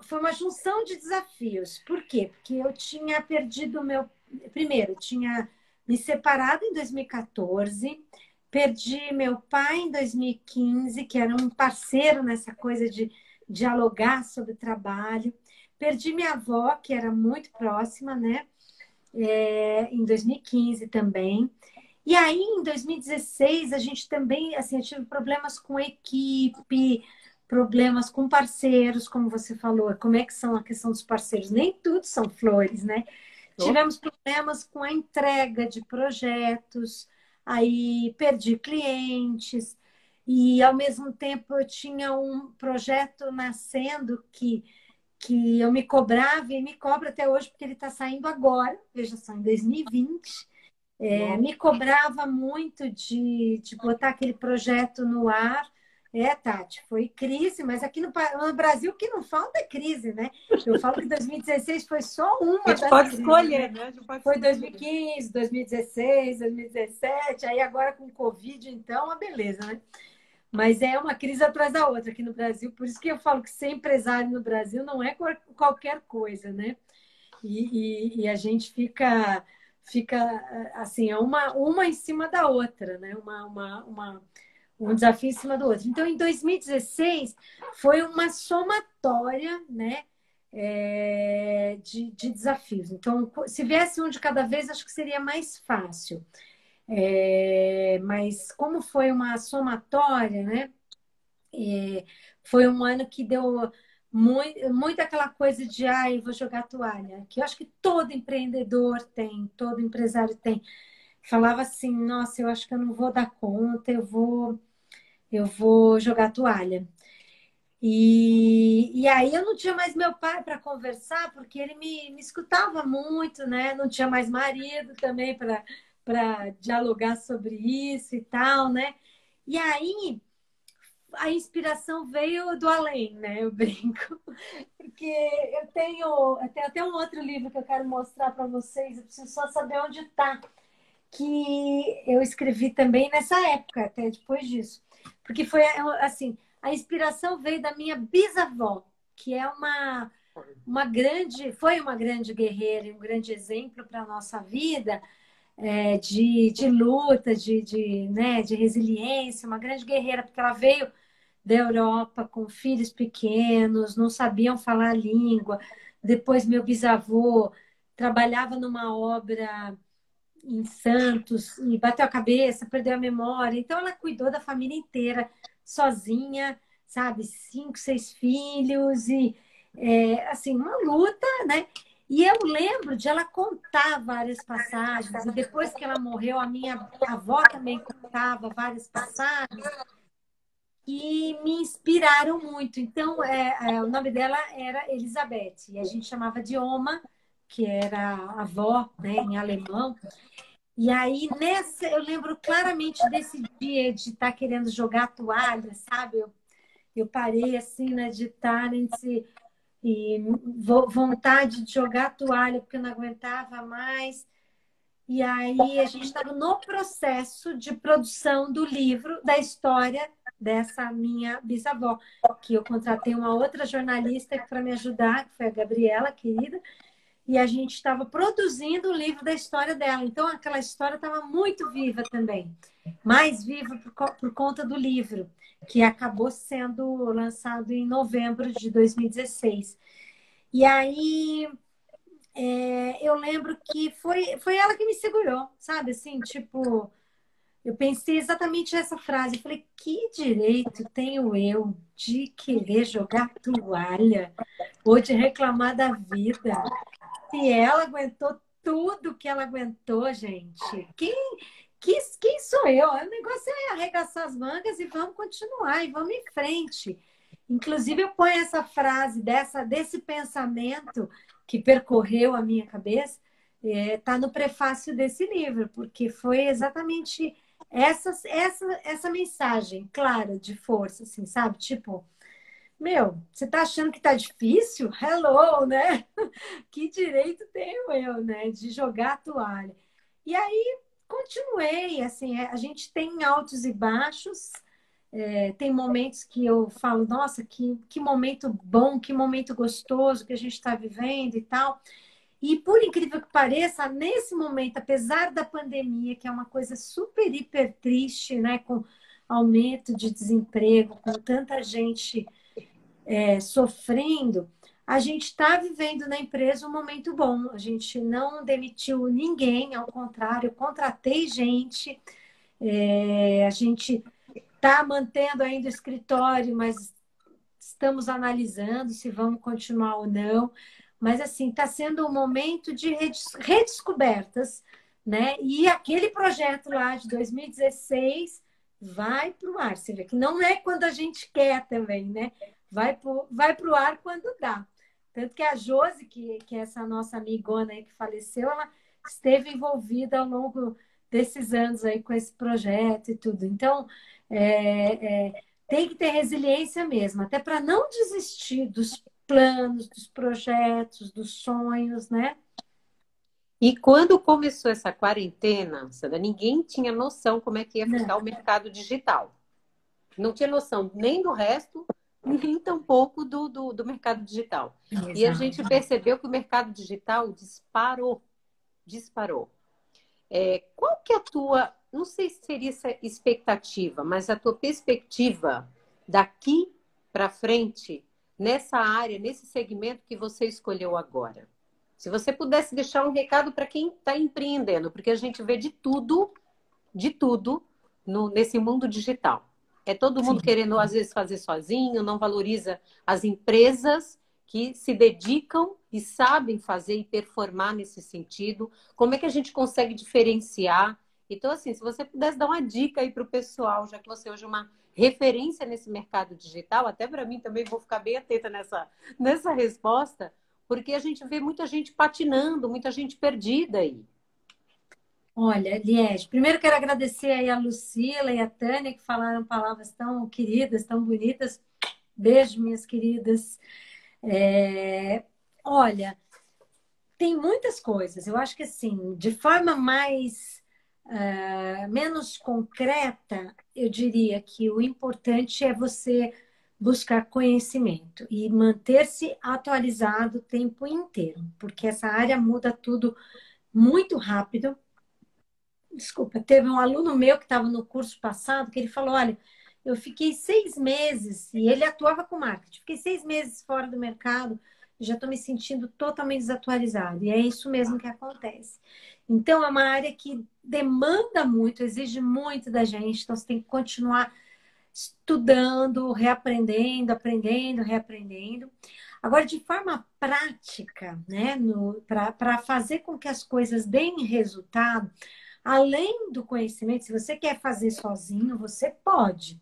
Foi uma junção de desafios. Por quê? Porque eu tinha perdido o meu. Primeiro, eu tinha me separado em 2014, perdi meu pai em 2015, que era um parceiro nessa coisa de dialogar sobre trabalho, perdi minha avó, que era muito próxima, né? Em 2015 também. E aí, em 2016, a gente também, assim, eu tive problemas com equipe, problemas com parceiros, como você falou, como é que são a questão dos parceiros? Nem tudo são flores, né? Oh, Tivemos problemas com a entrega de projetos, aí perdi clientes, e ao mesmo tempo eu tinha um projeto nascendo que eu me cobrava e me cobro até hoje, porque ele está saindo agora, veja só, em 2020. nossa. Me cobrava muito de botar aquele projeto no ar. Tati, foi crise, mas aqui no Brasil o que não falta é crise, né? Eu falo que 2016 foi só A uma gente das pode crises, escolher, né? né? A gente pode Foi escolher. 2015, 2016, 2017, aí agora com Covid, então, uma beleza, né? Mas é uma crise atrás da outra aqui no Brasil, por isso que eu falo que ser empresário no Brasil não é qualquer coisa, né? E a gente fica assim, é uma em cima da outra, né? Um desafio em cima do outro. Então, em 2016, foi uma somatória, né? De desafios. Então, se viesse um de cada vez, acho que seria mais fácil. Mas como foi uma somatória, né? Foi um ano que deu muito aquela coisa de ai, vou jogar toalha, que eu acho que todo empreendedor tem, todo empresário tem. Falava assim, nossa, eu acho que eu não vou dar conta, eu vou jogar toalha. E aí eu não tinha mais meu pai para conversar, porque ele me escutava muito, né? Não tinha mais marido também para dialogar sobre isso e tal, né? E aí a inspiração veio do além, né? Eu brinco. Porque eu tenho até um outro livro que eu quero mostrar para vocês, eu preciso só saber onde está, que eu escrevi também nessa época, até depois disso. Porque foi assim, a inspiração veio da minha bisavó, que é foi uma grande guerreira e um grande exemplo para a nossa vida, de luta, né, de resiliência, uma grande guerreira, porque ela veio da Europa com filhos pequenos, não sabiam falar a língua. Depois, meu bisavô trabalhava numa obra em Santos e bateu a cabeça, perdeu a memória. Então, ela cuidou da família inteira, sozinha, sabe? 5, 6 filhos e, assim, uma luta, né? E eu lembro de ela contar várias passagens, e depois que ela morreu, a minha avó também contava várias passagens que me inspiraram muito. Então, o nome dela era Elizabeth, e a gente chamava de Oma, que era avó, né, em alemão. E aí, eu lembro claramente desse dia de estar querendo jogar a toalha, sabe? Eu parei assim, né, de estar nesse, e vontade de jogar a toalha, porque eu não aguentava mais. E aí a gente estava no processo de produção do livro, da história dessa minha bisavó, que eu contratei uma outra jornalista para me ajudar, que foi a Gabriela, querida, e a gente estava produzindo o livro da história dela. Então aquela história estava muito viva também, mais viva por conta do livro, que acabou sendo lançado em novembro de 2016. E aí eu lembro que foi ela que me segurou, sabe? Assim, tipo, eu pensei exatamente essa frase. Eu falei, que direito tenho eu de querer jogar toalha ou de reclamar da vida? Se ela aguentou tudo que ela aguentou, gente, quem sou eu? O negócio é arregaçar as mangas e vamos continuar, e vamos em frente. Inclusive, eu ponho essa frase desse pensamento que percorreu a minha cabeça, está no prefácio desse livro, porque foi exatamente essa mensagem clara de força, assim, sabe? Tipo, meu, você tá achando que tá difícil? Hello, né? Que direito tenho eu, né, de jogar a toalha? E aí continuei, assim, a gente tem altos e baixos, tem momentos que eu falo, nossa, que momento bom, que momento gostoso que a gente está vivendo e tal. E por incrível que pareça, nesse momento, apesar da pandemia, que é uma coisa super, hiper triste, né, com aumento de desemprego, com tanta gente sofrendo, a gente está vivendo na empresa um momento bom. A gente não demitiu ninguém, ao contrário, eu contratei gente, a gente está mantendo ainda o escritório, mas estamos analisando se vamos continuar ou não. Mas, assim, está sendo um momento de redescobertas, né? E aquele projeto lá de 2016 vai para o ar. Você vê que não é quando a gente quer também, né? Vai pro ar quando dá. Tanto que a Josi, que é essa nossa amigona aí que faleceu, ela esteve envolvida ao longo desses anos aí com esse projeto e tudo. Então, tem que ter resiliência mesmo, até para não desistir dos planos, dos projetos, dos sonhos, né? E quando começou essa quarentena, Sandra, ninguém tinha noção como é que ia Não, ficar o mercado digital. Não tinha noção nem do resto, nem tampouco do mercado digital. E a gente exato. percebeu que o mercado digital disparou, disparou. Qual que é a tua, não sei se seria essa expectativa, mas a tua perspectiva daqui para frente nessa área, nesse segmento que você escolheu agora? Se você pudesse deixar um recado para quem está empreendendo, porque a gente vê de tudo nesse mundo digital. É todo mundo Sim. querendo, às vezes, fazer sozinho, não valoriza as empresas que se dedicam e sabem fazer e performar nesse sentido. Como é que a gente consegue diferenciar? Então, assim, se você pudesse dar uma dica aí para o pessoal, já que você hoje é uma referência nesse mercado digital, até para mim também vou ficar bem atenta nessa resposta, porque a gente vê muita gente patinando, muita gente perdida aí. Olha, Liege, primeiro quero agradecer aí a Lucila e a Tânia que falaram palavras tão queridas, tão bonitas. Beijo, minhas queridas. É, Olha, tem muitas coisas. Eu acho que assim, de forma mais menos concreta, eu diria que o importante é você buscar conhecimento e manter-se atualizado o tempo inteiro, porque essa área muda tudo muito rápido. Desculpa, teve um aluno meu que estava no curso passado que ele falou: olha, eu fiquei 6 meses, e ele atuava com marketing, fiquei 6 meses fora do mercado, já estou me sentindo totalmente desatualizado. E é isso mesmo que acontece. Então, é uma área que demanda muito, exige muito da gente, então você tem que continuar estudando, reaprendendo, aprendendo, reaprendendo. Agora, de forma prática, né, para fazer com que as coisas deem resultado, além do conhecimento, se você quer fazer sozinho, você pode,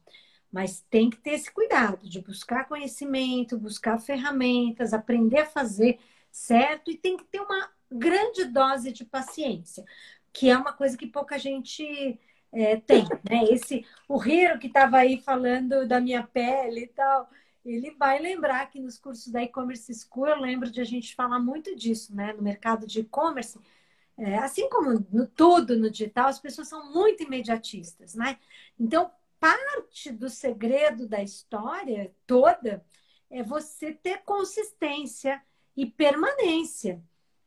mas tem que ter esse cuidado de buscar conhecimento, buscar ferramentas, aprender a fazer certo e tem que ter uma grande dose de paciência, que é uma coisa que pouca gente tem, né? O Hiro que estava aí falando da minha pele e tal, ele vai lembrar que nos cursos da e-commerce school eu lembro de a gente falar muito disso, né? No mercado de e-commerce, assim como tudo no digital, as pessoas são muito imediatistas, né? Então, parte do segredo da história toda é você ter consistência e permanência.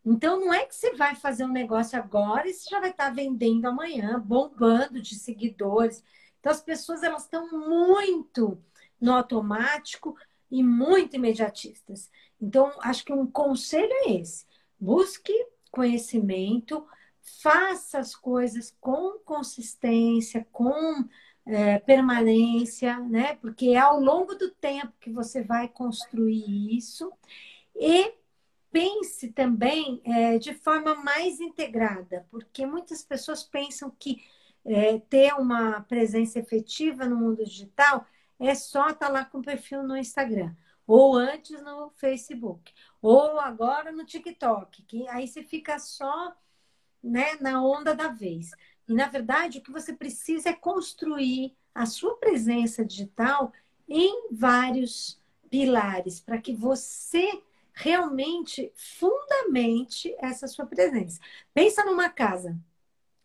Então, não é que você vai fazer um negócio agora e você já vai estar vendendo amanhã, bombando de seguidores. Então, as pessoas elas estão muito no automático e muito imediatistas. Então, acho que um conselho é esse: busque conhecimento, faça as coisas com consistência, com permanência, né? Porque é ao longo do tempo que você vai construir isso. E pense também de forma mais integrada, porque muitas pessoas pensam que ter uma presença efetiva no mundo digital é só estar lá com o perfil no Instagram, ou antes no Facebook, ou agora no TikTok, que aí você fica só, né, na onda da vez. E, na verdade, o que você precisa é construir a sua presença digital em vários pilares, para que você realmente fundamente essa sua presença. Pensa numa casa.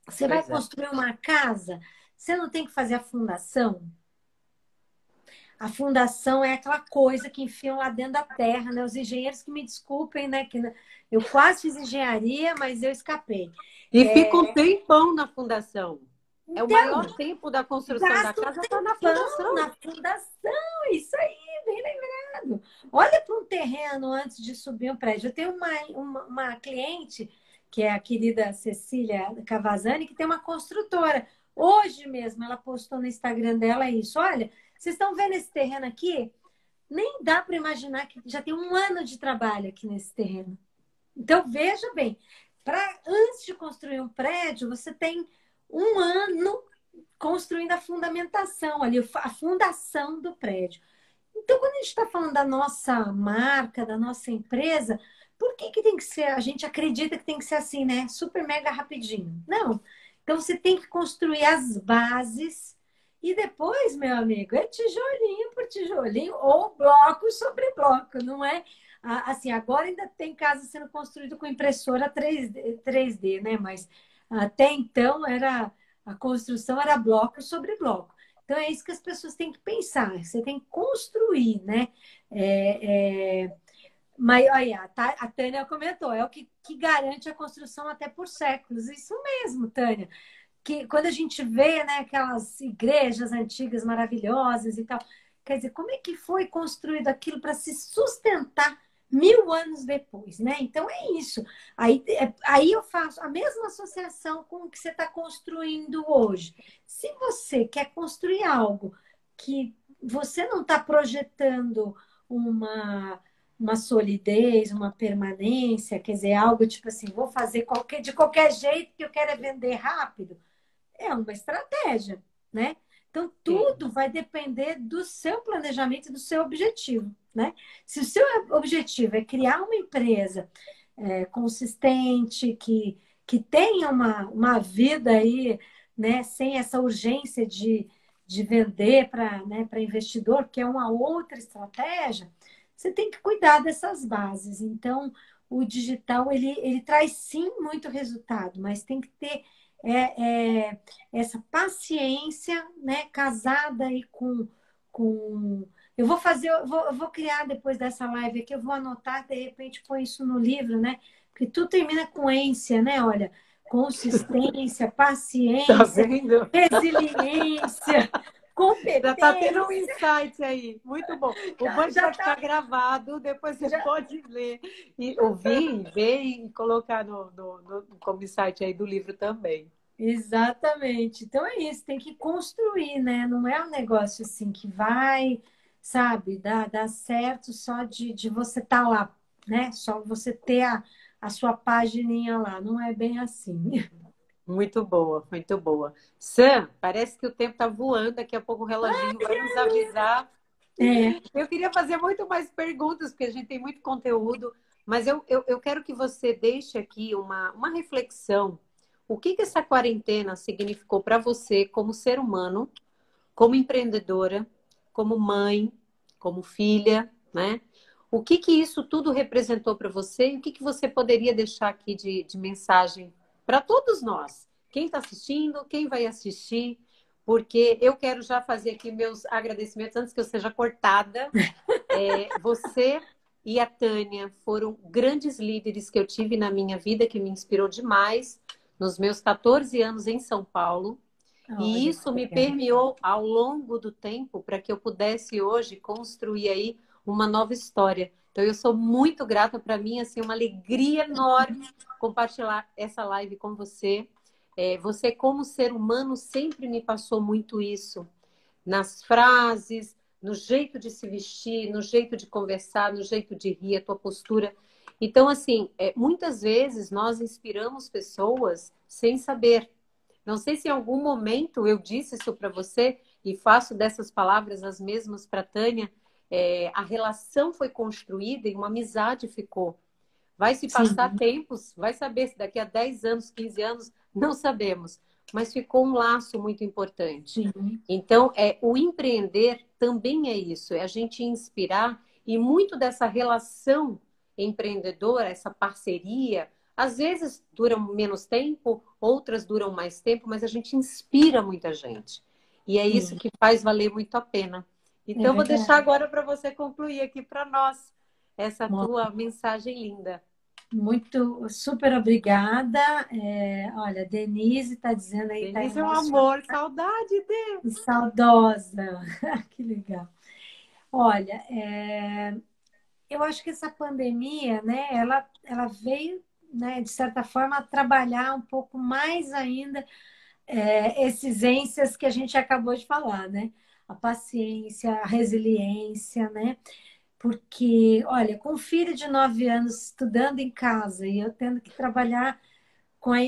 Você vai Pois é. construir uma casa, você não tem que fazer a fundação? A fundação é aquela coisa que enfiam lá dentro da terra, né? Os engenheiros que me desculpem, né? Eu quase fiz engenharia, mas eu escapei. E fica um É, tempão na fundação. É o Então, maior tempo da construção da gasta um casa, está na tempão fundação. na fundação, isso aí, bem lembrado. Olha para um terreno antes de subir um prédio. Eu tenho uma cliente, que é a querida Cecília Cavazzani, que tem uma construtora. Hoje mesmo ela postou no Instagram dela isso. Olha, vocês estão vendo esse terreno aqui? nem dá para imaginar que já tem um ano de trabalho aqui nesse terreno. Então, veja bem, antes de construir um prédio, você tem um ano construindo a fundamentação ali, a fundação do prédio. Então, quando a gente está falando da nossa marca, da nossa empresa, por que tem que ser? A gente acredita que tem que ser assim, né? Super mega rapidinho. Não. Então, você tem que construir as bases e depois, meu amigo, é tijolinho por tijolinho ou bloco sobre bloco, não é? Assim, agora ainda tem casa sendo construída com impressora 3D, né? Mas até então a construção era bloco sobre bloco. Então é isso que as pessoas têm que pensar. Você tem que construir, né? Mas olha, a Tânia comentou, é o que garante a construção até por séculos. Isso mesmo, Tânia. Que quando a gente vê, né, aquelas igrejas antigas maravilhosas e tal, quer dizer, como é que foi construído aquilo para se sustentar 1000 anos depois, né? Então é isso. Aí eu faço a mesma associação com o que você está construindo hoje. Se você quer construir algo que você não está projetando uma solidez, uma permanência, quer dizer, algo tipo assim, vou fazer de qualquer jeito que eu quero é vender rápido, é uma estratégia, né? Então, tudo vai depender do seu planejamento e do seu objetivo, né? Se o seu objetivo é criar uma empresa consistente, que tenha uma vida aí, né, sem essa urgência de vender para, né, para investidor, que é uma outra estratégia, você tem que cuidar dessas bases. Então, o digital, ele traz sim muito resultado, mas tem que ter essa paciência, né, casada aí com... eu vou criar depois dessa live aqui, eu vou anotar, de repente põe isso no livro, né? Porque tudo termina com ência, né? Olha, consistência, Tá paciência, vendo? resiliência, Já tá tendo um competência. insight aí. Muito bom. O Band Já vai tá, ficar gravado, depois você já, pode ler e ouvir, ver e colocar como insight aí do livro também. exatamente. Então é isso, tem que construir, né? Não é um negócio assim que vai, sabe, dar certo só de você estar lá, né? Só você ter a sua pagininha lá. Não é bem assim. Muito boa, muito boa. Sam, parece que o tempo está voando, daqui a pouco o reloginho vai nos avisar. É, Eu queria fazer muito mais perguntas, porque a gente tem muito conteúdo, mas eu quero que você deixe aqui uma reflexão. O que que essa quarentena significou para você como ser humano, como empreendedora, como mãe, como filha, né? O que que isso tudo representou para você e o que que você poderia deixar aqui de mensagem para todos nós? Quem está assistindo, quem vai assistir, porque eu quero já fazer aqui meus agradecimentos antes que eu seja cortada. Você e a Tânia foram grandes líderes que eu tive na minha vida, que me inspirou demais nos meus 14 anos em São Paulo. E olha, isso me permeou ao longo do tempo para que eu pudesse hoje construir aí uma nova história. Então eu sou muito grata, para mim assim uma alegria enorme compartilhar essa live com você. Você como ser humano sempre me passou muito isso nas frases, no jeito de se vestir, no jeito de conversar, no jeito de rir, a tua postura. Então assim, muitas vezes nós inspiramos pessoas sem saber. Não sei se em algum momento eu disse isso para você e faço dessas palavras as mesmas para Tânia. A relação foi construída e uma amizade ficou. Vai se passar sim, tempos, vai saber se daqui a 10 anos, 15 anos, não sabemos. Mas ficou um laço muito importante. sim, Então, o empreender também é isso, é a gente inspirar e muito dessa relação empreendedora, essa parceria, às vezes duram menos tempo, outras duram mais tempo, mas a gente inspira muita gente. E é isso sim, que faz valer muito a pena. é Então, eu vou deixar verdade. agora para você concluir aqui para nós essa tua mensagem linda. Muito, super obrigada. Olha, Denise está dizendo aí, está Denise é um emocionada amor, saudade dele. e saudosa. Que legal. Olha, eu acho que essa pandemia, né, ela veio, né, de certa forma, trabalhar um pouco mais ainda esses ênsias que a gente acabou de falar, né? a paciência, a resiliência, né? Porque, olha, com um filho de 9 anos estudando em casa e eu tendo que trabalhar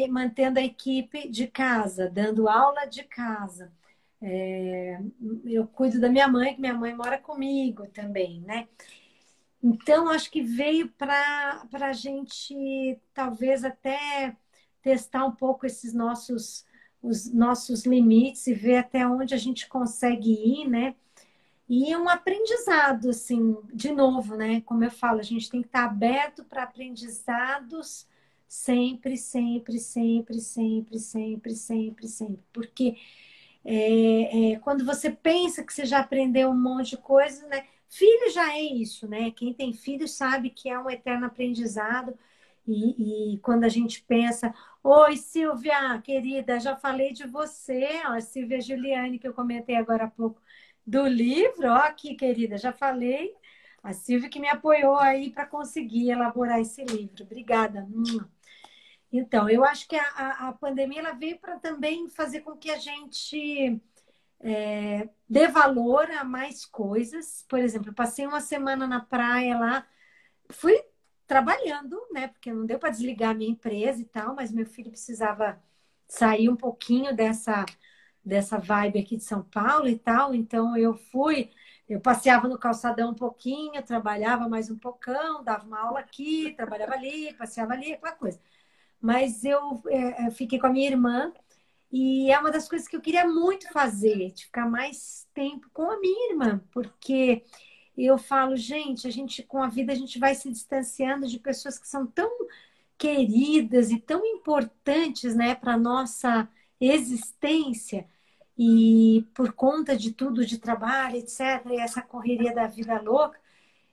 mantendo a equipe de casa, dando aula de casa. É, eu cuido da minha mãe, que minha mãe mora comigo também, né? Então, acho que veio para a gente, talvez, até testar um pouco os nossos limites e ver até onde a gente consegue ir, né? E um aprendizado, assim, de novo, né? Como eu falo, a gente tem que estar aberto para aprendizados sempre, sempre, sempre, sempre, sempre, sempre, sempre. Porque quando você pensa que você já aprendeu um monte de coisa, né? Filho já é isso, né? Quem tem filho sabe que é um eterno aprendizado. E quando a gente pensa, oi, Silvia, querida, já falei de você, ó, Silvia Giuliani, que eu comentei agora há pouco do livro, ó, aqui, querida, já falei. A Silvia que me apoiou aí para conseguir elaborar esse livro. Obrigada. Então, eu acho que a pandemia ela veio para também fazer com que a gente dê valor a mais coisas. Por exemplo, eu passei uma semana na praia lá, fui trabalhando, né? Porque não deu para desligar a minha empresa e tal, mas meu filho precisava sair um pouquinho dessa vibe aqui de São Paulo e tal. Então eu passeava no calçadão um pouquinho, trabalhava mais um pocão, dava uma aula aqui, trabalhava ali, passeava ali, aquela coisa. Mas eu fiquei com a minha irmã e é uma das coisas que eu queria muito fazer, de ficar mais tempo com a minha irmã, porque eu falo, gente, a gente com a vida a gente vai se distanciando de pessoas que são tão queridas e tão importantes, né, para nossa existência. E por conta de tudo, de trabalho, etc., e essa correria da vida louca.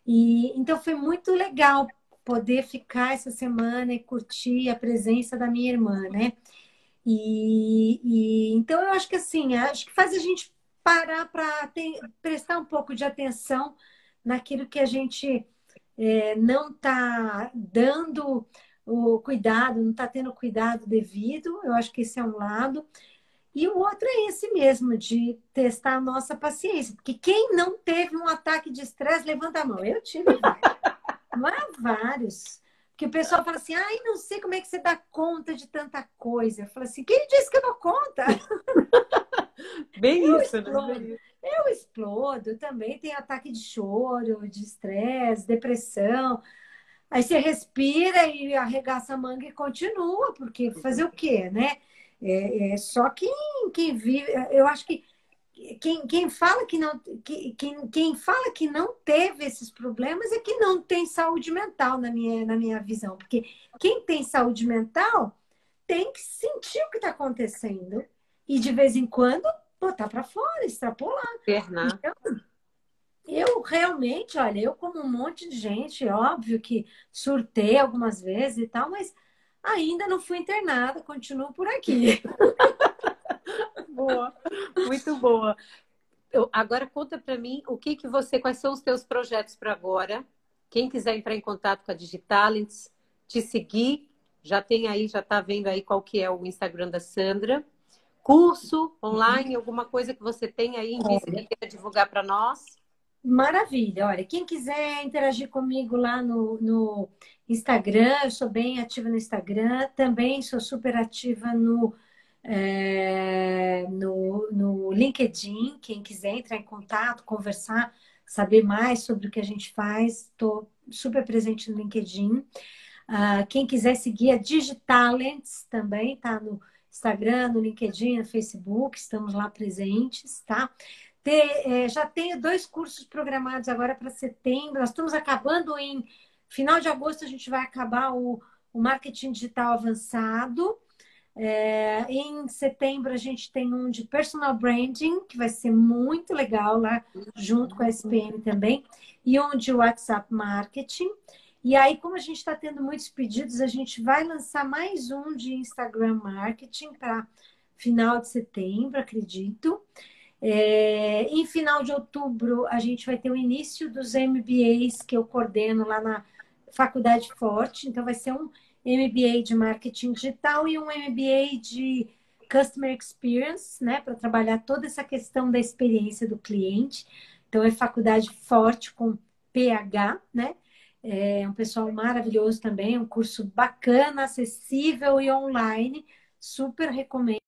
E então foi muito legal poder ficar essa semana e curtir a presença da minha irmã, né? Então eu acho que assim, acho que faz a gente parar para prestar um pouco de atenção naquilo que a gente não está dando o cuidado, não está tendo o cuidado devido. Eu acho que esse é um lado. E o outro é esse mesmo, de testar a nossa paciência. Porque quem não teve um ataque de estresse, levanta a mão. Eu tive vários. Mas vários. Porque o pessoal fala assim, ai, não sei como é que você dá conta de tanta coisa. Eu falo assim, quem disse que eu dou conta? Bem Eu isso, né? explodo. Eu explodo, eu também tenho ataque de choro, de estresse, depressão. Aí você respira e arregaça a manga e continua, porque fazer o quê, né? Só quem vive, eu acho que quem fala que não, quem fala que não teve esses problemas é que não tem saúde mental na minha visão. Porque quem tem saúde mental tem que sentir o que está acontecendo e de vez em quando botar para fora, extrapolar. Internar. Então, eu realmente, olha, eu como um monte de gente, óbvio que surtei algumas vezes e tal, mas ainda não fui internada, continuo por aqui. Boa, muito boa. Agora conta para mim quais são os teus projetos para agora. Quem quiser entrar em contato com a Digitalents, te seguir, já tem aí, já está vendo aí qual que é o Instagram da Sandra. Curso online, alguma coisa que você tem aí em vista que queira divulgar para nós? Maravilha. Olha, quem quiser interagir comigo lá no Instagram, eu sou bem ativa no Instagram, também sou super ativa no LinkedIn. Quem quiser entrar em contato, conversar, saber mais sobre o que a gente faz, estou super presente no LinkedIn. Quem quiser seguir a Digitalents também, tá no Instagram, no LinkedIn, no Facebook, estamos lá presentes, tá? Já tenho 2 cursos programados agora para setembro. Nós estamos acabando em final de agosto, a gente vai acabar o marketing digital avançado. Em setembro, a gente tem um de personal branding, que vai ser muito legal lá, junto com a SPM também, e um de WhatsApp marketing. E aí, como a gente está tendo muitos pedidos, a gente vai lançar mais um de Instagram marketing para final de setembro, acredito. Em final de outubro, a gente vai ter o início dos MBAs que eu coordeno lá na Faculdade Forte. Então, vai ser um MBA de marketing digital e um MBA de Customer Experience, né, para trabalhar toda essa questão da experiência do cliente. Então, é faculdade forte com PH, né? É um pessoal maravilhoso também, um curso bacana, acessível e online. Super recomendo.